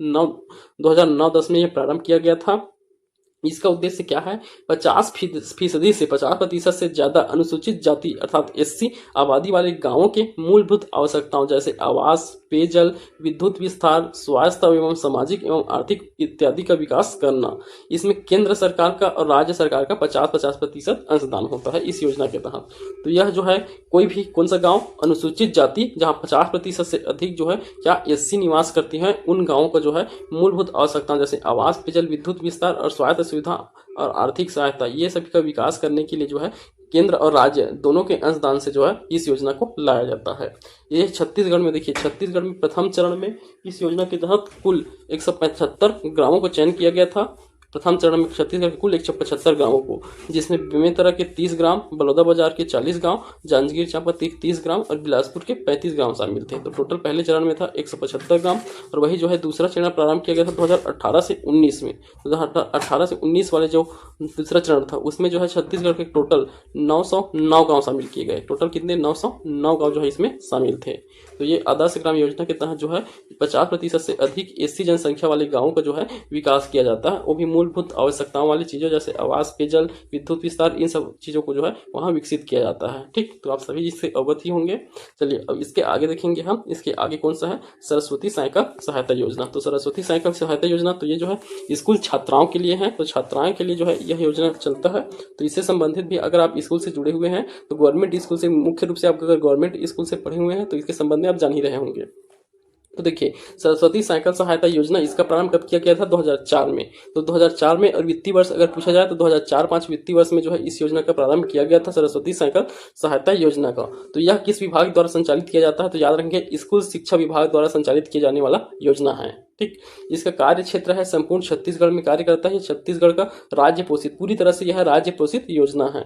2009-10 में यह प्रारंभ किया गया था। इसका उद्देश्य क्या है? 50% से ज्यादा अनुसूचित जाति अर्थात SC आबादी वाले गांवों के मूलभूत आवश्यकताओं जैसे आवास, पेयजल, विद्युत विस्तार, स्वास्थ्य एवं सामाजिक एवं आर्थिक इत्यादि का विकास करना। इसमें केंद्र सरकार का और राज्य सरकार का 50% अंशदान होता है इस योजना के तहत। तो यह जो है कोई भी कौन सा गांव अनुसूचित जाति जहां 50% से अधिक जो है क्या SC निवास करती है, उन गांवों का जो है मूलभूत आवश्यकताओं जैसे आवास, पेयजल, विद्युत विस्तार और स्वास्थ्य सुविधा और आर्थिक सहायता, ये सभी का विकास करने के लिए जो है केंद्र और राज्य दोनों के अंशदान से जो है इस योजना को लाया जाता है। ये छत्तीसगढ़ में देखिए, छत्तीसगढ़ में प्रथम चरण में इस योजना के तहत कुल 175 ग्रामों को चयन किया गया था। प्रथम चरण में छत्तीसगढ़ के कुल 175 गांवों को, जिसमें बेमेतरा के 30 ग्राम, बलौदाबाजार के 40 गांव, जांजगीर चांपा 30 ग्राम और बिलासपुर के 35 गांव शामिल थे। तो टोटल पहले चरण में था 175 ग्राम और वही जो है दूसरा चरण प्रारंभ किया गया था 2018 से 19 में। 2018 से 19 वाले जो दूसरा चरण था उसमें जो है छत्तीसगढ़ के टोटल 909 गाँव शामिल किए गए। टोटल कितने? 909 गाँव जो है इसमें शामिल थे। तो ये आदर्श ग्राम योजना के तहत जो है 50% से अधिक SC जनसंख्या वाले गाँवों का जो है विकास किया जाता है, वो भी मूलभूत आवश्यकताओं वाली चीज़ों जैसे आवास, पेयजल, विद्युत विस्तार, इन सब चीज़ों को जो है वहाँ विकसित किया जाता है। ठीक, तो आप सभी इससे अवगत ही होंगे। चलिए अब इसके आगे देखेंगे हम, इसके आगे कौन सा है, सरस्वती साइकिल सहायता योजना। तो सरस्वती साइकिल सहायता योजना तो ये जो है स्कूल छात्राओं के लिए है, तो छात्राओं के लिए जो है यह योजना चलता है। तो इससे संबंधित भी अगर आप स्कूल से जुड़े हुए हैं तो गवर्नमेंट स्कूल से, मुख्य रूप से आप अगर गवर्नमेंट स्कूल से पढ़े हुए हैं तो इसके संबंध में आप जान ही रहे होंगे। तो देखिए सरस्वती साइकिल सहायता योजना, इसका प्रारंभ कब किया गया था, 2004 में। तो 2004 में, और वित्तीय वर्ष अगर पूछा जाए तो 2004-05 वित्तीय वर्ष में जो है इस योजना का प्रारंभ किया गया था, सरस्वती साइकिल सहायता योजना का। तो यह किस विभाग द्वारा संचालित किया जाता है, तो याद रखेंगे स्कूल शिक्षा विभाग द्वारा संचालित किया जाने वाला योजना है। ठीक, इसका कार्य क्षेत्र है संपूर्ण छत्तीसगढ़ में कार्य करता है। छत्तीसगढ़ का राज्य पोषित, पूरी तरह से यह राज्य पोषित योजना है।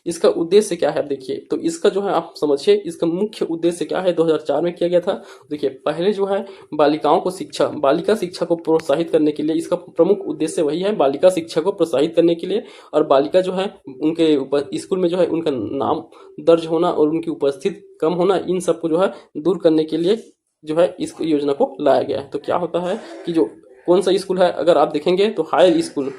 इसका उद्देश्य क्या है, देखिए तो इसका जो है आप समझिए, इसका मुख्य उद्देश्य क्या है, 2004 में किया गया था। देखिए पहले जो है बालिकाओं को शिक्षा, बालिका शिक्षा को प्रोत्साहित करने के लिए, इसका प्रमुख उद्देश्य वही है, बालिका शिक्षा को प्रोत्साहित करने के लिए। और बालिका जो है उनके स्कूल में जो है उनका नाम दर्ज होना और उनकी उपस्थिति कम होना, इन सबको जो है दूर करने के लिए जो है इस योजना को लाया गया है। तो क्या होता है कि जो कौन सा स्कूल है, अगर आप देखेंगे तो हायर स्कूल,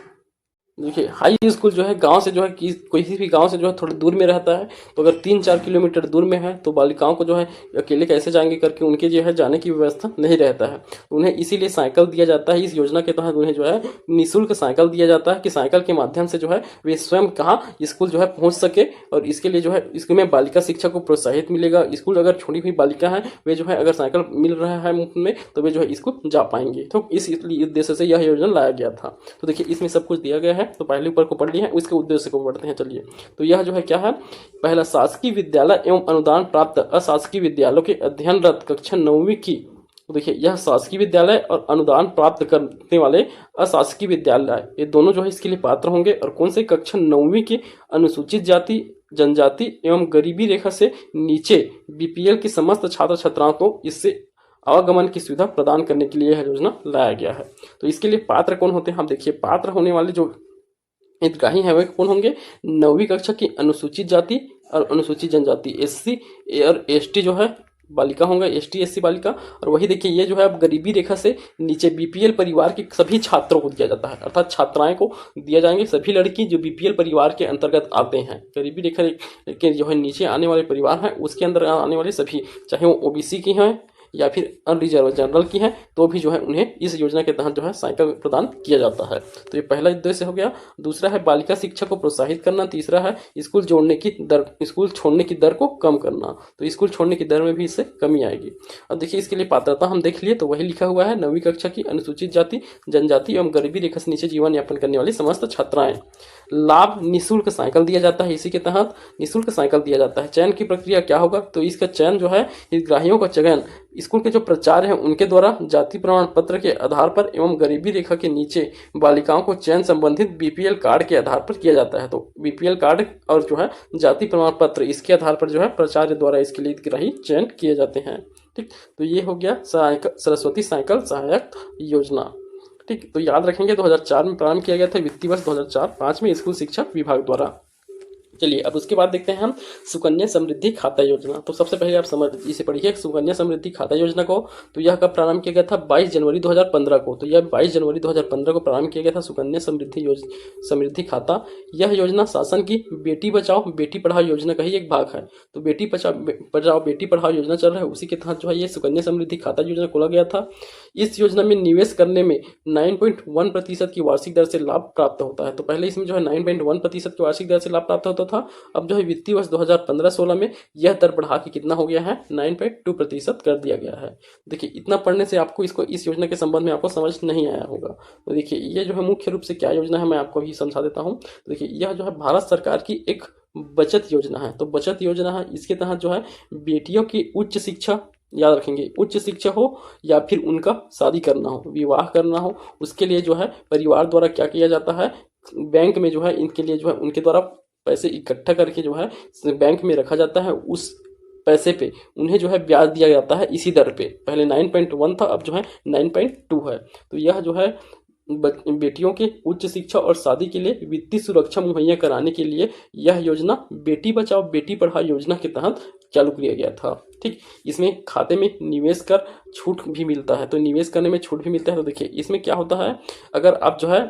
देखिए हाई स्कूल जो है गांव से जो है किसी भी गांव से जो है थोड़ा दूर में रहता है। तो अगर 3-4 किलोमीटर दूर में है तो बालिकाओं को जो है अकेले कैसे जाएंगे करके उनके जो है जाने की व्यवस्था नहीं रहता है। उन्हें इसीलिए साइकिल दिया जाता है। इस योजना के तहत उन्हें जो है निःशुल्क साइकिल दिया जाता है कि साइकिल के माध्यम से जो है वे स्वयं कहाँ स्कूल जो है पहुँच सके। और इसके लिए जो है स्कूल में बालिका शिक्षा को प्रोत्साहित मिलेगा। स्कूल अगर छोड़ी हुई बालिका है वे जो है अगर साइकिल मिल रहा है मुफ्त में तो वे जो है स्कूल जा पाएंगे। तो इस उद्देश्य से यह योजना लाया गया था। तो देखिए इसमें सब कुछ दिया गया है। तो पहले ऊपर को पढ़ लिए हैं, उसके उद्देश्य को पढ़ते हैं। चलिए तो यह जो है क्या है, पहला शासकीय विद्यालय एवं अनुदान प्राप्त अशासकीय विद्यालयों के अध्ययनरत कक्षा 9वीं की। तो देखिए यह शासकीय विद्यालय और अनुदान प्राप्त करने वाले अशासकीय विद्यालय, ये दोनों जो है इसके लिए पात्र होंगे। और कौन से, कक्षा 9वीं के अनुसूचित जाति, जनजाति एवं गरीबी रेखा से नीचे बीपीएल की समस्त छात्र छात्राओं को इससे आवागमन की सुविधा प्रदान करने के लिए यह योजना लाया गया है। तो इसके लिए पात्र कौन होते हैं, हम देखिए पात्र होने वाले जो हितग्राही है वे कौन होंगे, 9वीं कक्षा की अनुसूचित जाति और अनुसूचित जनजाति, एससी और एसटी जो है बालिका होंगे, एसटी एससी बालिका। और वही देखिए ये जो है अब गरीबी रेखा से नीचे बीपीएल परिवार के सभी छात्रों को दिया जाता है, अर्थात छात्राएं को दिया जाएंगे, सभी लड़की जो बीपीएल परिवार के अंतर्गत आते हैं। गरीबी रेखा के जो है नीचे आने वाले परिवार हैं उसके अंदर आने वाले सभी, चाहे वो ओबीसी की हैं या फिर अनरिजर्व जनरल की है, तो भी जो है उन्हें इस योजना के तहत जो है साइकिल प्रदान किया जाता है। तो ये पहला उद्देश्य हो गया। दूसरा है बालिका शिक्षा को प्रोत्साहित करना। तीसरा है स्कूल छोड़ने की दर को कम करना। तो स्कूल छोड़ने की दर में भी इससे कमी आएगी। अब देखिए इसके लिए पात्रता हम देख लिए, तो वही लिखा हुआ है, 9वीं कक्षा की अनुसूचित जाति, जनजाति एवं गरीबी रेखा से नीचे जीवन यापन करने वाली समस्त छात्राएं। लाभ, निःशुल्क साइकिल दिया जाता है, इसी के तहत निःशुल्क साइकिल दिया जाता है। चयन की प्रक्रिया क्या होगा, तो इसका चयन जो है हितग्राहियों का चयन स्कूल के जो प्राचार्य हैं उनके द्वारा जाति प्रमाण पत्र के आधार पर एवं गरीबी रेखा के नीचे बालिकाओं को चयन संबंधित बीपीएल कार्ड के आधार पर किया जाता है। तो बीपीएल कार्ड और जो है जाति प्रमाण पत्र, इसके आधार पर जो है प्राचार्य द्वारा इसके लिए हितग्राही चयन किए जाते हैं। ठीक, तो ये हो गया सरस्वती साइकिल सहायक योजना। ठीक, तो याद रखेंगे 2004 में प्रारंभ किया गया था, वित्तीय वर्ष 2004-05 में स्कूल शिक्षा विभाग द्वारा। चलिए अब उसके बाद देखते हैं हम सुकन्या समृद्धि खाता योजना। तो सबसे पहले आप समझ इसे पढ़िए सुकन्या समृद्धि खाता योजना को। तो यह कब प्रारंभ किया गया था, 22 जनवरी 2015 को। तो यह 22 जनवरी 2015 को प्रारंभ किया गया था सुकन्या समृद्धि खाता। यह योजना शासन की बेटी बचाओ बेटी पढ़ाओ योजना का ही एक भाग है। तो बेटी बचाओ बेटी पढ़ाओ योजना चल रहा है, उसी के तहत जो है ये सुकन्या समृद्धि खाता योजना खोला गया था। इस योजना में निवेश करने में 9.1% की वार्षिक दर से लाभ प्राप्त होता है। तो पहले इसमें जो है 9.1% की वार्षिक दर से लाभ प्राप्त होता था। अब जो है वित्तीय वर्ष 2015-16 में यह दर बढ़ा के कितना हो गया है, 9.2% कर दिया गया है। देखिए इतना पढ़ने से आपको इस योजना के संबंध में आपको समझ नहीं आया होगा। तो देखिए ये जो है मुख्य रूप से क्या योजना है मैं आपको अभी समझा देता हूँ। तो देखिए यह जो है भारत सरकार की एक बचत योजना है। तो बचत योजना है, इसके तहत जो है बेटियों की उच्च शिक्षा, याद रखेंगे उच्च शिक्षा हो या फिर उनका शादी करना हो, विवाह करना हो, उसके लिए जो है परिवार द्वारा क्या किया जाता है, बैंक में जो है इनके लिए जो है उनके द्वारा पैसे इकट्ठा करके जो है बैंक में रखा जाता है। उस पैसे पे उन्हें जो है ब्याज दिया जाता है इसी दर पे। पहले 9.1 था, अब जो है 9.2 है। तो यह जो है बेटियों के उच्च शिक्षा और शादी के लिए वित्तीय सुरक्षा मुहैया कराने के लिए यह योजना बेटी बचाओ बेटी पढ़ाओ योजना के तहत चालू किया गया था। ठीक, इसमें खाते में निवेश कर छूट भी मिलता है। तो निवेश करने में छूट भी मिलता है। तो देखिए इसमें क्या होता है, अगर आप जो है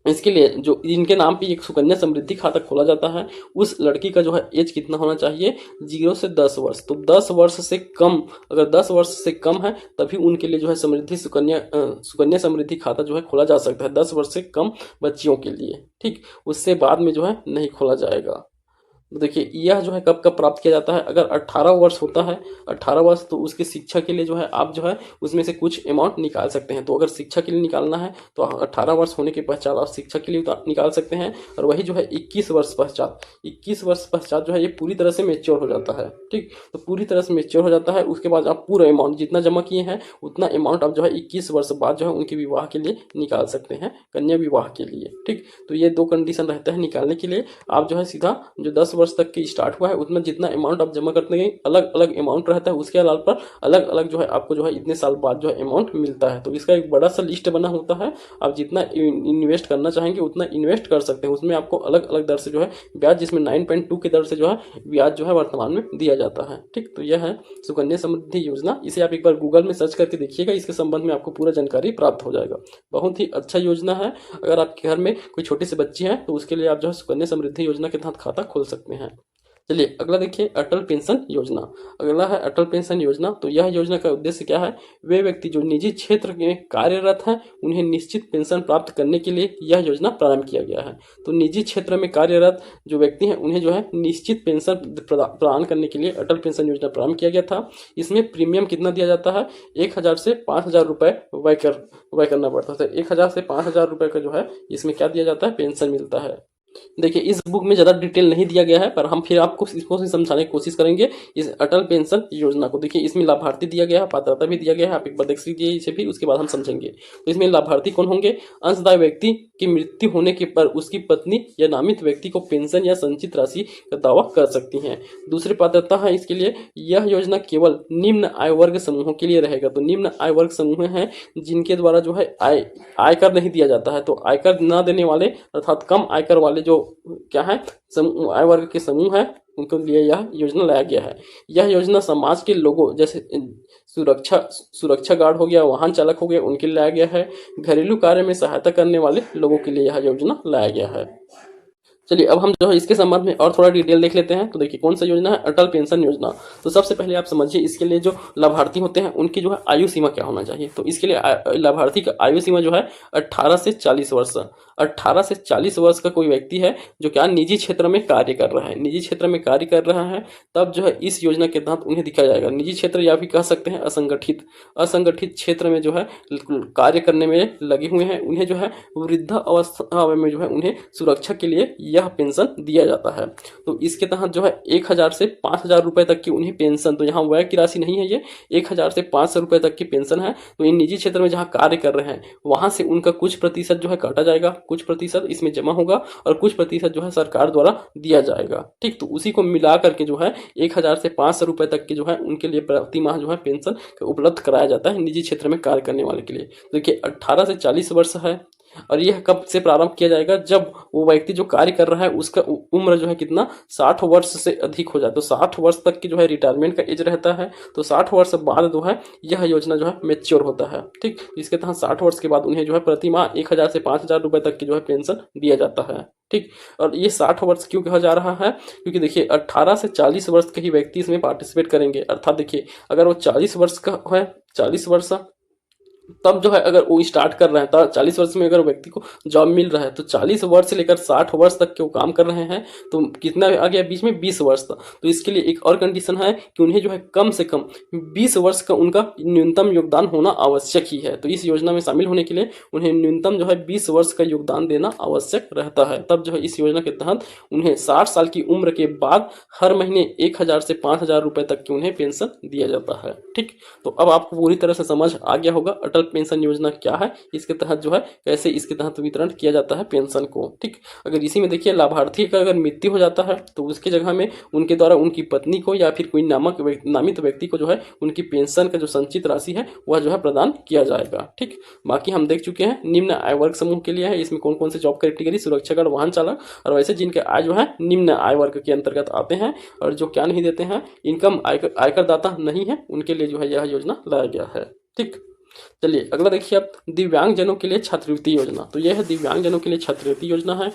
इसके लिए जो इनके नाम पे एक सुकन्या समृद्धि खाता खोला जाता है, उस लड़की का जो है एज कितना होना चाहिए, 0 से 10 वर्ष। तो 10 वर्ष से कम, अगर 10 वर्ष से कम है तभी उनके लिए जो है सुकन्या समृद्धि खाता जो है खोला जा सकता है, 10 वर्ष से कम बच्चियों के लिए। ठीक, उससे बाद में जो है नहीं खोला जाएगा। तो देखिए यह जो है कब कब प्राप्त किया जाता है, अगर 18 वर्ष होता है, 18 वर्ष, तो उसकी शिक्षा के लिए जो है आप जो है उसमें से कुछ अमाउंट निकाल सकते हैं। तो अगर शिक्षा के लिए निकालना है तो 18 वर्ष होने के पश्चात आप शिक्षा के लिए निकाल सकते हैं। और वही जो है 21 वर्ष पश्चात जो है ये पूरी तरह से मेच्योर हो जाता है। ठीक, तो पूरी तरह से मेच्योर हो जाता है, उसके बाद आप पूरा अमाउंट जितना जमा किए हैं उतना अमाउंट आप जो है 21 वर्ष बाद जो है उनके विवाह के लिए निकाल सकते हैं, कन्या विवाह के लिए। ठीक, तो ये 2 कंडीशन रहता है निकालने के लिए। आप जो है सीधा जो 10 वर्ष तक की स्टार्ट हुआ है उतना जितना अमाउंट आप जमा करते हैं, अलग अलग अमाउंट रहता है, उसके अलावा पर अलग अलग जो है आपको जो है इतने साल बाद जो है अमाउंट मिलता है। तो इसका एक बड़ा सा लिस्ट बना होता है, आप जितना इन्वेस्ट करना चाहेंगे उतना इन्वेस्ट कर सकते हैं। उसमें आपको अलग अलग दर से जो है ब्याज, जिसमें 9.2 की दर से जो है ब्याज जो है वर्तमान में दिया जाता है। ठीक, तो यह है सुकन्या समृद्धि योजना। इसे आप एक बार गूगल में सर्च करके देखिएगा, इसके संबंध में आपको पूरा जानकारी प्राप्त हो जाएगा। बहुत ही अच्छा योजना है। अगर आपके घर में कोई छोटे से बच्चे हैं तो उसके लिए आप जो है सुकन्या समृद्धि योजना के तहत खाता खोल सकते हैं। चलिए अगला देखिए, अटल पेंशन योजना। अगला है अटल पेंशन योजना। तो यह योजना का उद्देश्य क्या है, वे व्यक्ति जो निजी क्षेत्र में कार्यरत हैं उन्हें निश्चित पेंशन प्राप्त करने के लिए यह योजना प्रारंभ किया गया है। तो निजी क्षेत्र में कार्यरत जो व्यक्ति हैं उन्हें जो है निश्चित पेंशन प्रदान करने के लिए अटल पेंशन योजना प्रारंभ किया गया था। इसमें प्रीमियम कितना दिया जाता है, 1000 से 5000 रुपये व्यय करना पड़ता था। 1000 से 5000 रुपये का जो है इसमें क्या दिया जाता है, पेंशन मिलता है। देखिए इस बुक में ज़्यादा डिटेल नहीं दिया गया है, पर हम फिर आपको इसको समझाने की कोशिश करेंगे इस अटल पेंशन योजना को। देखिए इसमें लाभार्थी दिया गया है, पात्रता भी दिया गया है, आप एक बार देख लीजिए इसे भी, उसके बाद हम समझेंगे। तो इसमें लाभार्थी कौन होंगे, अंशदायी व्यक्ति की मृत्यु होने के पर उसकी पत्नी या नामित व्यक्ति को पेंशन या संचित राशि का दावा कर सकती हैं। दूसरी पात्रता है इसके लिए, यह योजना केवल निम्न आय वर्ग समूहों के लिए रहेगा। तो निम्न आय वर्ग समूह हैं जिनके द्वारा जो है आयकर नहीं दिया जाता है। तो आयकर न देने वाले अर्थात कम आयकर वाले जो क्या है आय वर्ग के समूह है उनके लिए यह योजना लाया गया है। यह योजना समाज के लोगों जैसे सुरक्षा गार्ड हो गया, वाहन चालक हो गया, उनके लिए लाया गया है। घरेलू कार्य में सहायता करने वाले लोगों के लिए यह योजना लाया गया है। चलिए अब हम जो है इसके संबंध में और थोड़ा डिटेल देख लेते हैं। तो देखिए कौन सा योजना है, अटल पेंशन योजना। तो सबसे पहले आप समझिए इसके लिए जो लाभार्थी होते हैं उनकी जो है आयु सीमा क्या होना चाहिए। तो इसके लिए लाभार्थी का आयु सीमा जो है 18 से 40 वर्ष। 18 से 40 वर्ष का कोई व्यक्ति है जो क्या निजी क्षेत्र में कार्य कर रहा है, निजी क्षेत्र में कार्य कर रहा है, तब जो है इस योजना के तहत उन्हें दिखाया जाएगा। निजी क्षेत्र या भी कह सकते हैं असंगठित क्षेत्र में जो है कार्य करने में लगे हुए हैं, उन्हें जो है वृद्धावस्था में जो है उन्हें सुरक्षा के लिए यह पेंशन दिया जाता है। तो इसके तहत जो है 1000 से 5000 रुपए तक की उन्हें पेंशन, तो यहाँ व्यय की राशि नहीं है, ये 1000 से 500 रुपए तक की पेंशन है। तो इन निजी क्षेत्र में जहाँ कार्य कर रहे हैं वहां से उनका कुछ प्रतिशत जो है काटा जाएगा, कुछ प्रतिशत इसमें जमा होगा और कुछ प्रतिशत जो है सरकार द्वारा दिया जाएगा। ठीक, तो उसी को मिला करके जो है 1000 से 500 रुपए तक की जो है उनके लिए प्रति माह जो है पेंशन उपलब्ध कराया जाता है निजी क्षेत्र में कार्य करने वाले के लिए। देखिए 18 से 40 वर्ष है और यह कब से प्रारंभ किया जाएगा, जब वो व्यक्ति जो कार्य कर रहा है उसका उम्र जो है कितना 60 वर्ष से अधिक हो जाए। तो 60 वर्ष तक की जो है रिटायरमेंट का एज रहता है। तो 60 वर्ष बाद जो है यह योजना जो है मेच्योर होता है। ठीक, इसके तहत 60 वर्ष के बाद उन्हें जो है प्रति माह 1000 से 5000 रुपए तक की जो है पेंशन दिया जाता है। ठीक, और ये 60 वर्ष क्यों कहा जा रहा है, क्योंकि देखिए 18 से 40 वर्ष के ही व्यक्ति इसमें पार्टिसिपेट करेंगे। अर्थात देखिए अगर वो 40 वर्ष का है, 40 वर्ष तब जो है अगर वो स्टार्ट कर रहे हैं तो 40 वर्ष में अगर व्यक्ति को जॉब मिल रहा है तो 40 वर्ष से लेकर 60 वर्ष तक के वो काम कर रहे हैं, तो कितना आ गया बीच में 20 वर्ष तक। तो इसके लिए एक और कंडीशन है कि उन्हें जो है कम से कम 20 वर्ष का उनका न्यूनतम योगदान होना आवश्यक ही है। तो इस योजना में शामिल होने के लिए उन्हें न्यूनतम जो है 20 वर्ष का योगदान देना आवश्यक रहता है। तब जो है इस योजना के तहत उन्हें 60 साल की उम्र के बाद हर महीने 1000 से 5000 रुपए तक की उन्हें पेंशन दिया जाता है। ठीक, तो अब आपको पूरी तरह से समझ आ गया होगा अटल पेंशन योजना क्या है, इसके तहत जो है कैसे इसके तहत वितरण किया जाता है पेंशन को। ठीक, अगर इसी में देखिए लाभार्थी का अगर मृत्यु हो जाता है तो उसकी जगह में उनके द्वारा उनकी पत्नी को या फिर कोई नामित व्यक्ति को जो है उनकी पेंशन का जो संचित राशि है वह जो है प्रदान किया जाएगा। ठीक, बाकी हम देख चुके हैं निम्न आय वर्ग समूह के लिए है, इसमें कौन कौन से जॉब कैटेगरी, सुरक्षा गार्ड, वाहन चालक और वैसे जिनके आय जो है निम्न आय वर्ग के अंतर्गत आते हैं और जो क्या नहीं देते हैं, इनकम आयकर दाता नहीं है, उनके लिए जो है यह योजना लाया गया है। ठीक, चलिए अगला देखिए आप, दिव्यांगजनों के लिए छात्रवृत्ति योजना। तो यह है दिव्यांगजनों के लिए छात्रवृत्ति योजना है।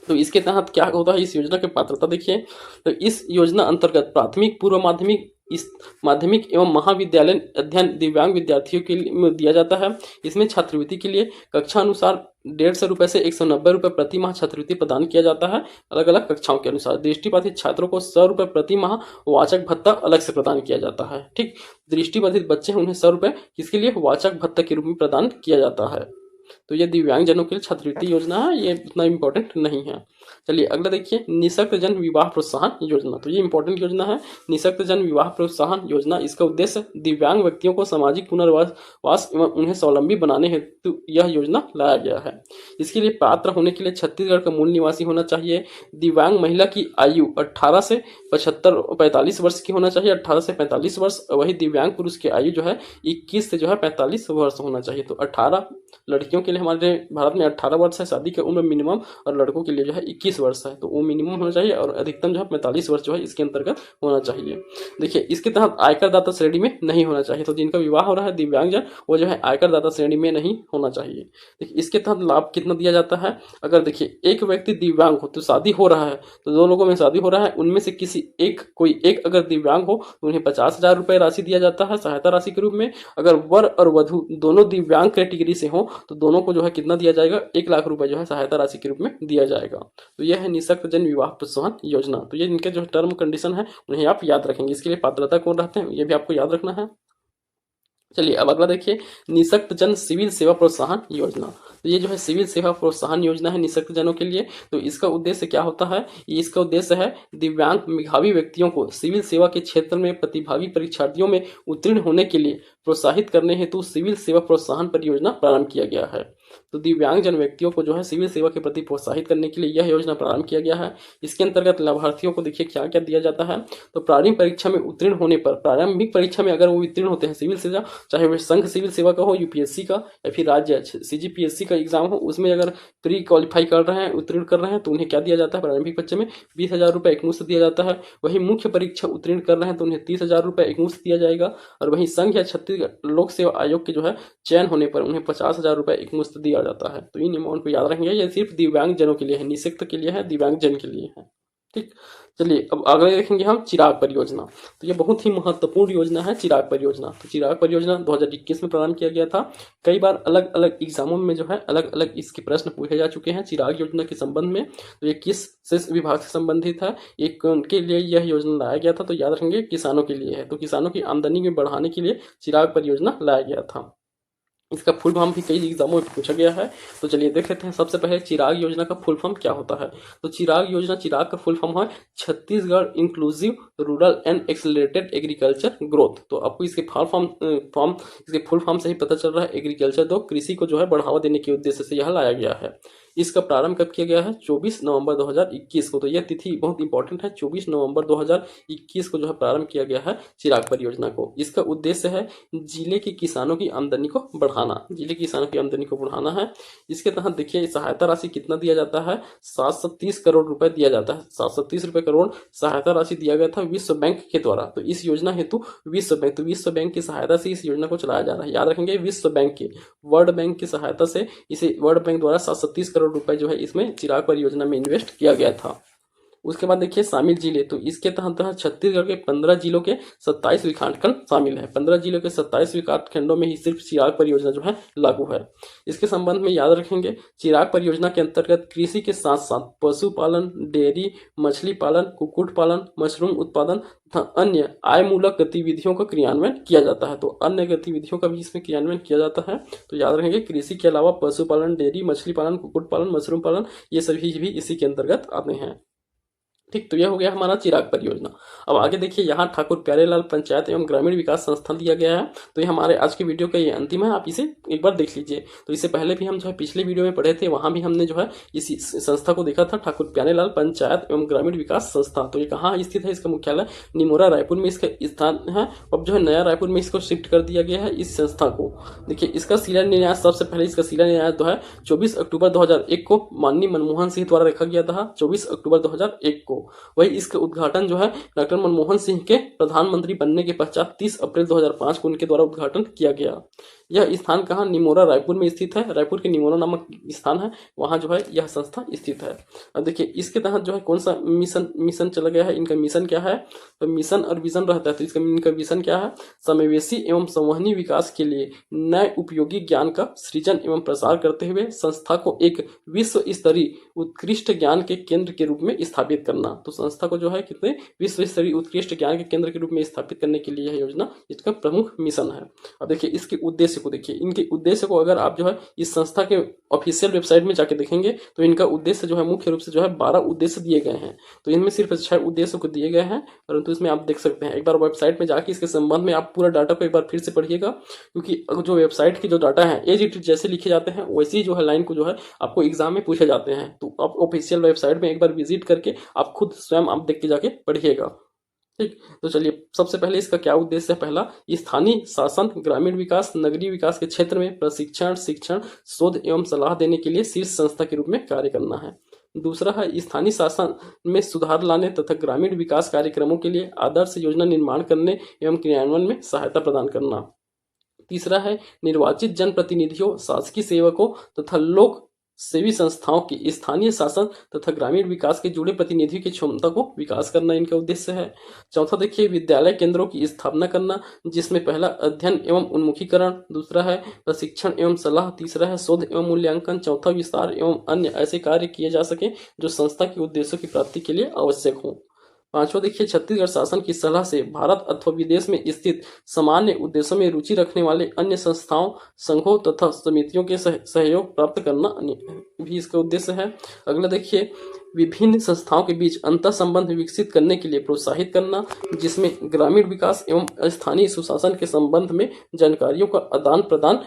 तो इसके तहत क्या होता है, इस योजना की पात्रता देखिए। तो इस योजना अंतर्गत प्राथमिक, पूर्व माध्यमिक, इस माध्यमिक एवं महाविद्यालय अध्ययन दिव्यांग विद्यार्थियों के लिए दिया जाता है। इसमें छात्रवृत्ति के लिए कक्षा अनुसार 150 रुपये से 190 रुपये प्रति माह छात्रवृत्ति प्रदान किया जाता है, अलग अलग कक्षाओं के अनुसार। दृष्टिबाधित छात्रों को 100 रुपये प्रति माह वाचक भत्ता अलग से प्रदान किया जाता है। ठीक, दृष्टिबाधित बच्चे हैं उन्हें 100 रुपये किसके लिए, वाचक भत्ता के रूप में प्रदान किया जाता है। तो ये दिव्यांगजनों के लिए छात्रवृत्ति योजना है, ये उतना इम्पोर्टेंट नहीं है। चलिए अगला देखिए, निःशक्त जन विवाह प्रोत्साहन योजना। तो ये इंपॉर्टेंट योजना है, निःशक्त जन विवाह प्रोत्साहन योजना। इसका उद्देश्य दिव्यांग व्यक्तियों को सामाजिक पुनर्वास एवं उन्हें स्वावलंबी बनाने हेतु यह योजना लाया गया है। इसके लिए पात्र होने के लिए छत्तीसगढ़ का मूल निवासी होना चाहिए। दिव्यांग महिला की आयु 18 से 45 वर्ष की होना चाहिए, 18 से 45 वर्ष। वही दिव्यांग पुरुष की आयु जो है 21 से जो है 45 वर्ष होना चाहिए। तो 18 लड़कियों के लिए हमारे भारत में 18 वर्ष है शादी की उम्र मिनिमम, और लड़कों के लिए जो है 21 वर्ष है। तो वो मिनिमम होना चाहिए, और अधिकतम जो है 45 वर्ष जो है इसके अंतर्गत होना चाहिए। देखिए इसके तहत आयकर दाता श्रेणी में नहीं होना चाहिए। तो जिनका विवाह हो रहा है दिव्यांगजन, वो जो है आयकर दाता श्रेणी में नहीं होना चाहिए। देखिए इसके तहत लाभ कितना दिया जाता है, अगर देखिए एक व्यक्ति दिव्यांग हो, तो शादी हो रहा है, तो 2 लोगों में शादी हो रहा है, उनमें से किसी कोई एक अगर दिव्यांग हो तो उन्हें 50,000 रुपये राशि दिया जाता है सहायता राशि के रूप में। अगर वर और वधु दोनों दिव्यांग कैटेगरी से हो तो दोनों को जो है कितना दिया जाएगा, 1 लाख रुपए जो है सहायता राशि के रूप में दिया जाएगा। तो यह है निःशक्त जन विवाह प्रोत्साहन योजना। तो ये इनके जो टर्म कंडीशन है उन्हें आप याद रखेंगे। इसके लिए पात्रता कौन रहते हैं ये भी आपको याद रखना है। चलिए अब अगला देखिए, निःशक्त जन सिविल सेवा प्रोत्साहन योजना। तो ये जो है सिविल सेवा प्रोत्साहन योजना है निःशक्त जनों के लिए। तो इसका उद्देश्य क्या होता है, इसका उद्देश्य है दिव्यांग मेधावी व्यक्तियों को सिविल सेवा के क्षेत्र में प्रतिभागी परीक्षार्थियों में उत्तीर्ण होने के लिए प्रोत्साहित करने हेतु सिविल सेवा प्रोत्साहन परियोजना प्रारंभ किया गया है। तो दिव्यांगजन व्यक्तियों को जो है सिविल सेवा के प्रति प्रोत्साहित करने के लिए यह योजना प्रारंभ किया गया है। इसके अंतर्गत लाभार्थियों को देखिए क्या क्या दिया जाता है। तो प्रारंभिक परीक्षा में उत्तीर्ण होने पर, प्रारंभिक परीक्षा में अगर वो उत्तीर्ण होते हैं सिविल सेवा, चाहे वह संघ सिविल सेवा का हो, यूपीएससी का, या फिर राज्य सीजीपीएससी का एग्जाम हो, उसमें अगर प्री क्वालिफाई कर रहे हैं, उत्तीर्ण कर रहे हैं, तो उन्हें क्या दिया जाता है, प्रारंभिक परीक्षा में 20,000 रुपये एकमुश्त दिया जाता है। वही मुख्य परीक्षा उत्तीर्ण कर रहे हैं तो उन्हें 30,000 रुपये एकमुश्त दिया जाएगा। और वही संघ या छत्तीसगढ़ लोक सेवा आयोग के जो है चयन होने पर उन्हें 50,000 रुपये एकमुश्त दिया जाता है। तो इन अमाउंट को याद रखेंगे, ये सिर्फ दिव्यांग जनों के लिए है, निःशक्त के लिए है, दिव्यांग जन के लिए है। ठीक, चलिए अब आगे देखेंगे हम चिराग परियोजना। तो ये बहुत ही महत्वपूर्ण योजना है चिराग परियोजना। तो चिराग परियोजना 2021 में प्रारंभ किया गया था। कई बार अलग अलग एग्जामों में जो है अलग अलग इसके प्रश्न पूछे जा चुके हैं चिराग योजना के संबंध में। तो ये किस से विभाग से संबंधित है, एक उनके लिए यह योजना लाया गया था। तो याद रखेंगे किसानों के लिए है। तो किसानों की आमदनी में बढ़ाने के लिए चिराग परियोजना लाया गया था। इसका फुल फॉर्म भी कई एग्जामों में पूछा गया है। तो चलिए देख लेते हैं। सबसे पहले चिराग योजना का फुल फॉर्म क्या होता है। तो चिराग योजना, चिराग का फुल फॉर्म है Chhattisgarh inclusive rural and accelerated agriculture growth. तो आपको इसके इसके फुल फॉर्म से ही पता चल रहा है, एग्रीकल्चर दो, कृषि को जो है बढ़ावा देने के उद्देश्य से यह लाया गया है। इसका प्रारंभ कब किया गया है, 24 नवंबर 2021 को। तो यह तिथि बहुत इंपॉर्टेंट है, 24 नवंबर 2021 को जो है प्रारंभ किया गया है चिराग परियोजना को। इसका उद्देश्य है जिले के किसानों की आमदनी को बढ़ाना, जिले के किसानों की आमदनी को बढ़ाना है। इसके तहत देखिए सहायता राशि कितना दिया जाता है, 730 करोड़ रुपए दिया जाता है। 730 रुपए करोड़ सहायता राशि दिया गया था विश्व बैंक के द्वारा। तो इस योजना हेतु विश्व बैंक की सहायता से इस योजना को चलाया जा रहा है। याद रखेंगे विश्व बैंक की, वर्ल्ड बैंक की सहायता से इसे वर्ल्ड बैंक द्वारा 730 करोड़ रुपए जो है इसमें चिराग परियोजना में इन्वेस्ट किया गया था। उसके बाद देखिए शामिल जिले। तो इसके तहत छत्तीसगढ़ के 15 जिलों के 27 विकासखंड शामिल है। 15 जिलों के 27 विकासखंडों में ही सिर्फ चिराग परियोजना जो है लागू है। इसके संबंध में याद रखेंगे चिराग परियोजना के अंतर्गत कृषि के साथ साथ पशुपालन, डेयरी, मछली पालन, कुक्कुट पालन, मशरूम उत्पादन तथा अन्य आय मूलक गतिविधियों का क्रियान्वयन किया जाता है। तो अन्य गतिविधियों का भी इसमें क्रियान्वयन किया जाता है। तो याद रखेंगे कृषि के अलावा पशुपालन, डेयरी, मछली पालन, कुक्कुट पालन, मशरूम पालन, ये सभी भी इसी के अंतर्गत आते हैं। ठीक, तो यह हो गया हमारा चिराग परियोजना। अब आगे देखिए यहाँ ठाकुर प्यारेलाल पंचायत एवं ग्रामीण विकास संस्थान दिया गया है। तो ये हमारे आज के वीडियो का ये अंतिम है, आप इसे एक बार देख लीजिए। तो इससे पहले भी हम जो है पिछले वीडियो में पढ़े थे, वहां भी हमने जो है इसी संस्था को देखा था, ठाकुर प्यारेलाल पंचायत एवं ग्रामीण विकास संस्था। तो ये कहाँ स्थित है, इसका मुख्यालय निमोरा रायपुर में इसका स्थान है। अब जो है नया रायपुर में इसको शिफ्ट कर दिया गया है इस संस्था को। देखिए इसका शिलान्यास, सबसे पहले इसका शिलान्यास जो है 24 अक्टूबर 2001 को माननीय मनमोहन सिंह द्वारा रखा गया था। 24 अक्टूबर 2001 को हो। वही इसका उद्घाटन जो है डॉक्टर मनमोहन सिंह के प्रधानमंत्री बनने के पश्चात 30 अप्रैल 2005 को उनके द्वारा उद्घाटन किया गया। यह स्थान कहाँ, निमोरा रायपुर में स्थित है। रायपुर के निमोरा नामक स्थान है, वहाँ जो है यह संस्था स्थित है। अब देखिए इसके तहत जो है कौन सा मिशन चला गया है, इनका मिशन क्या है, तो मिशन और विजन रहता है, तो इनका विजन क्या है, समावेशी एवं संवहनी विकास के लिए नए उपयोगी ज्ञान का सृजन एवं प्रसार करते हुए संस्था को एक विश्व स्तरीय उत्कृष्ट ज्ञान के केंद्र के रूप में स्थापित करना। तो संस्था को जो है कितने विश्व स्तरीय उत्कृष्ट ज्ञान के केंद्र के रूप में स्थापित करने के लिए यह योजना इसका प्रमुख मिशन है। अब देखिए इसके उद्देश्य को देखिए, इनके उद्देश्य को अगर आप जो है इस संस्था के ऑफिशियल वेबसाइट में जाके देखेंगे तो इनका उद्देश्य जो है मुख्य रूप से जो है 12 उद्देश्य दिए गए हैं। तो इनमें सिर्फ 6 उद्देश्य को दिए गए हैं, परंतु इसमें आप देख सकते हैं, एक बार वेबसाइट में जाके इसके संबंध में आप पूरा डाटा को एक बार फिर से पढ़िएगा, क्योंकि जो वेबसाइट की जो डाटा है एज इट जैसे लिखे जाते हैं वैसे ही जो है लाइन को जो है आपको एग्जाम में पूछे जाते हैं। तो आप ऑफिशियल वेबसाइट में एक बार विजिट करके आप खुद स्वयं आप देख के जाके पढ़िएगा। ठीक, तो चलिए सबसे पहले इसका क्या उद्देश्य है। पहला, स्थानीय शासन, ग्रामीण विकास, नगरीय विकास के क्षेत्र में प्रशिक्षण, शिक्षण, शोध एवं सलाह देने के लिए शीर्ष संस्था के रूप में कार्य करना है। दूसरा है स्थानीय शासन में सुधार लाने तथा ग्रामीण विकास कार्यक्रमों के लिए आदर्श योजना निर्माण करने एवं क्रियान्वयन में सहायता प्रदान करना। तीसरा है निर्वाचित जनप्रतिनिधियों, शासकीय सेवकों तथा लोक सेवी संस्थाओं की स्थानीय शासन तथा ग्रामीण विकास के जुड़े प्रतिनिधियों की क्षमता को विकास करना इनका उद्देश्य है। चौथा देखिए विद्यालय केंद्रों की स्थापना करना, जिसमें पहला अध्ययन एवं उन्मुखीकरण, दूसरा है प्रशिक्षण एवं सलाह, तीसरा है शोध एवं मूल्यांकन, चौथा विस्तार एवं अन्य ऐसे कार्य किए जा सके जो संस्था के उद्देश्यों की प्राप्ति के लिए आवश्यक हों। पांचवा देखिए छत्तीसगढ़ शासन की सलाह से भारत अथवा विदेश में स्थित सामान्य उद्देश्यों में रुचि रखने वाले अन्य संस्थाओं, संघों तथा समितियों के सहयोग प्राप्त करना भी इसका उद्देश्य है। अगला देखिए विभिन्न संस्थाओं के बीच अंतर संबंध विकसित करने के लिए प्रोत्साहित करना, जिसमें ग्रामीण विकास एवं स्थानीय सुशासन के संबंध में जानकारियों का आदान प्रदान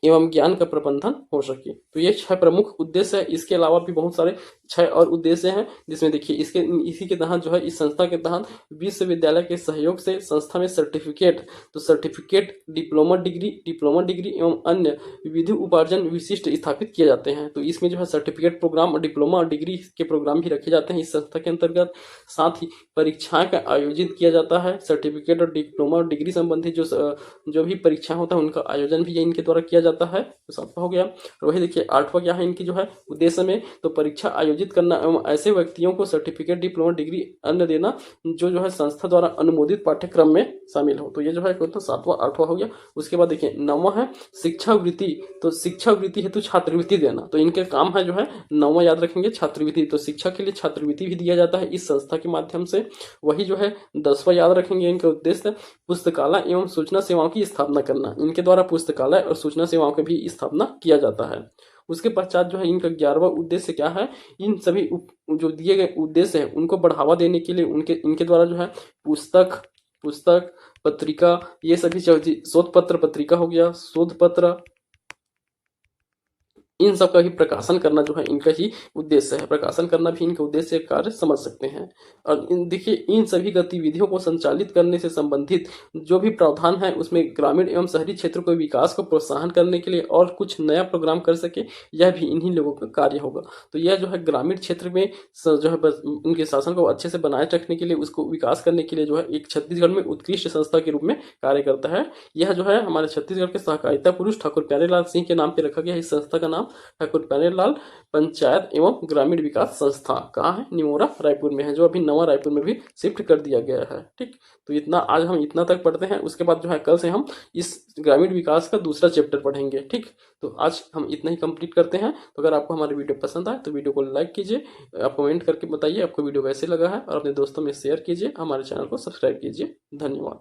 एवं ज्ञान का प्रबंधन हो सके। तो ये 6 प्रमुख उद्देश्य है। इसके अलावा भी बहुत सारे 6 और उद्देश्य हैं, जिसमें देखिए इसी के तहत जो है इस संस्था के तहत विश्वविद्यालय के सहयोग से संस्था में सर्टिफिकेट, डिप्लोमा डिग्री एवं अन्य विधि उपार्जन विशिष्ट स्थापित किए जाते हैं। तो इसमें जो है सर्टिफिकेट प्रोग्राम और डिप्लोमा और डिग्री के प्रोग्राम भी रखे जाते हैं इस संस्था के अंतर्गत। साथ ही परीक्षाएं का आयोजित किया जाता है। सर्टिफिकेट और डिप्लोमा और डिग्री संबंधी जो भी परीक्षा होता है उनका आयोजन भी इनके द्वारा किया जाता है। तो 7वां हो गया। और वही देखिए 8वां क्या है इनकी जो है उद्देश्य में, तो परीक्षा आयोजित करना एवं ऐसे व्यक्तियों को सर्टिफिकेट, डिप्लोमा, डिग्री अन्य देना जो है संस्था द्वारा अनुमोदित पाठ्यक्रम में शामिल हो। तो ये जो है 7वां 8वां हो गया। उसके बाद देखिए 9वां है शिक्षा वृत्ति। तो शिक्षा वृत्ति हेतु छात्रवृत्ति देना। तो इनके काम है जो है 9वां याद रखेंगे छात्रवृत्ति। तो शिक्षा के लिए छात्रवृत्ति भी दिया जाता है इस संस्था के माध्यम से। वही जो है 10वां याद रखेंगे इनका उद्देश्य पुस्तकालय एवं सूचना सेवाओं की स्थापना करना। इनके द्वारा पुस्तकालय और सूचना सेवाओं की भी स्थापना किया जाता है। उसके पश्चात जो है इनका 11वां उद्देश्य क्या है, इन सभी जो दिए गए उद्देश्य है उनको बढ़ावा देने के लिए इनके द्वारा जो है पुस्तक पत्रिका, ये सभी शोध पत्र पत्रिका हो गया, शोध पत्र, इन सब का भी प्रकाशन करना जो है इनका ही उद्देश्य है। प्रकाशन करना भी इनका उद्देश्य कार्य समझ सकते हैं। और देखिए इन सभी गतिविधियों को संचालित करने से संबंधित जो भी प्रावधान है उसमें ग्रामीण एवं शहरी क्षेत्रों के विकास को प्रोत्साहन करने के लिए और कुछ नया प्रोग्राम कर सके, यह भी इन्हीं लोगों का कार्य होगा। तो यह जो है ग्रामीण क्षेत्र में जो है उनके शासन को अच्छे से बनाए रखने के लिए, उसको विकास करने के लिए जो है एक छत्तीसगढ़ में उत्कृष्ट संस्था के रूप में कार्य करता है। यह जो है हमारे छत्तीसगढ़ के सहकारिता पुरुष ठाकुर प्यारेलाल सिंह के नाम पे रखा गया। इस संस्था का नाम ठाकुर प्यारेलाल पंचायत एवं ग्रामीण विकास संस्था कहाँ है, निमोरा रायपुर में है, जो अभी नवा रायपुर में भी शिफ्ट कर दिया गया है। ठीक, तो इतना आज हम इतना तक पढ़ते हैं। उसके बाद जो है कल से हम इस ग्रामीण विकास का दूसरा चैप्टर पढ़ेंगे। ठीक, तो आज हम इतना ही कंप्लीट करते हैं। तो अगर आपको हमारी वीडियो पसंद आए तो वीडियो को लाइक कीजिए, आप कमेंट करके बताइए आपको वीडियो कैसे लगा है, और अपने दोस्तों में शेयर कीजिए, हमारे चैनल को सब्सक्राइब कीजिए। धन्यवाद।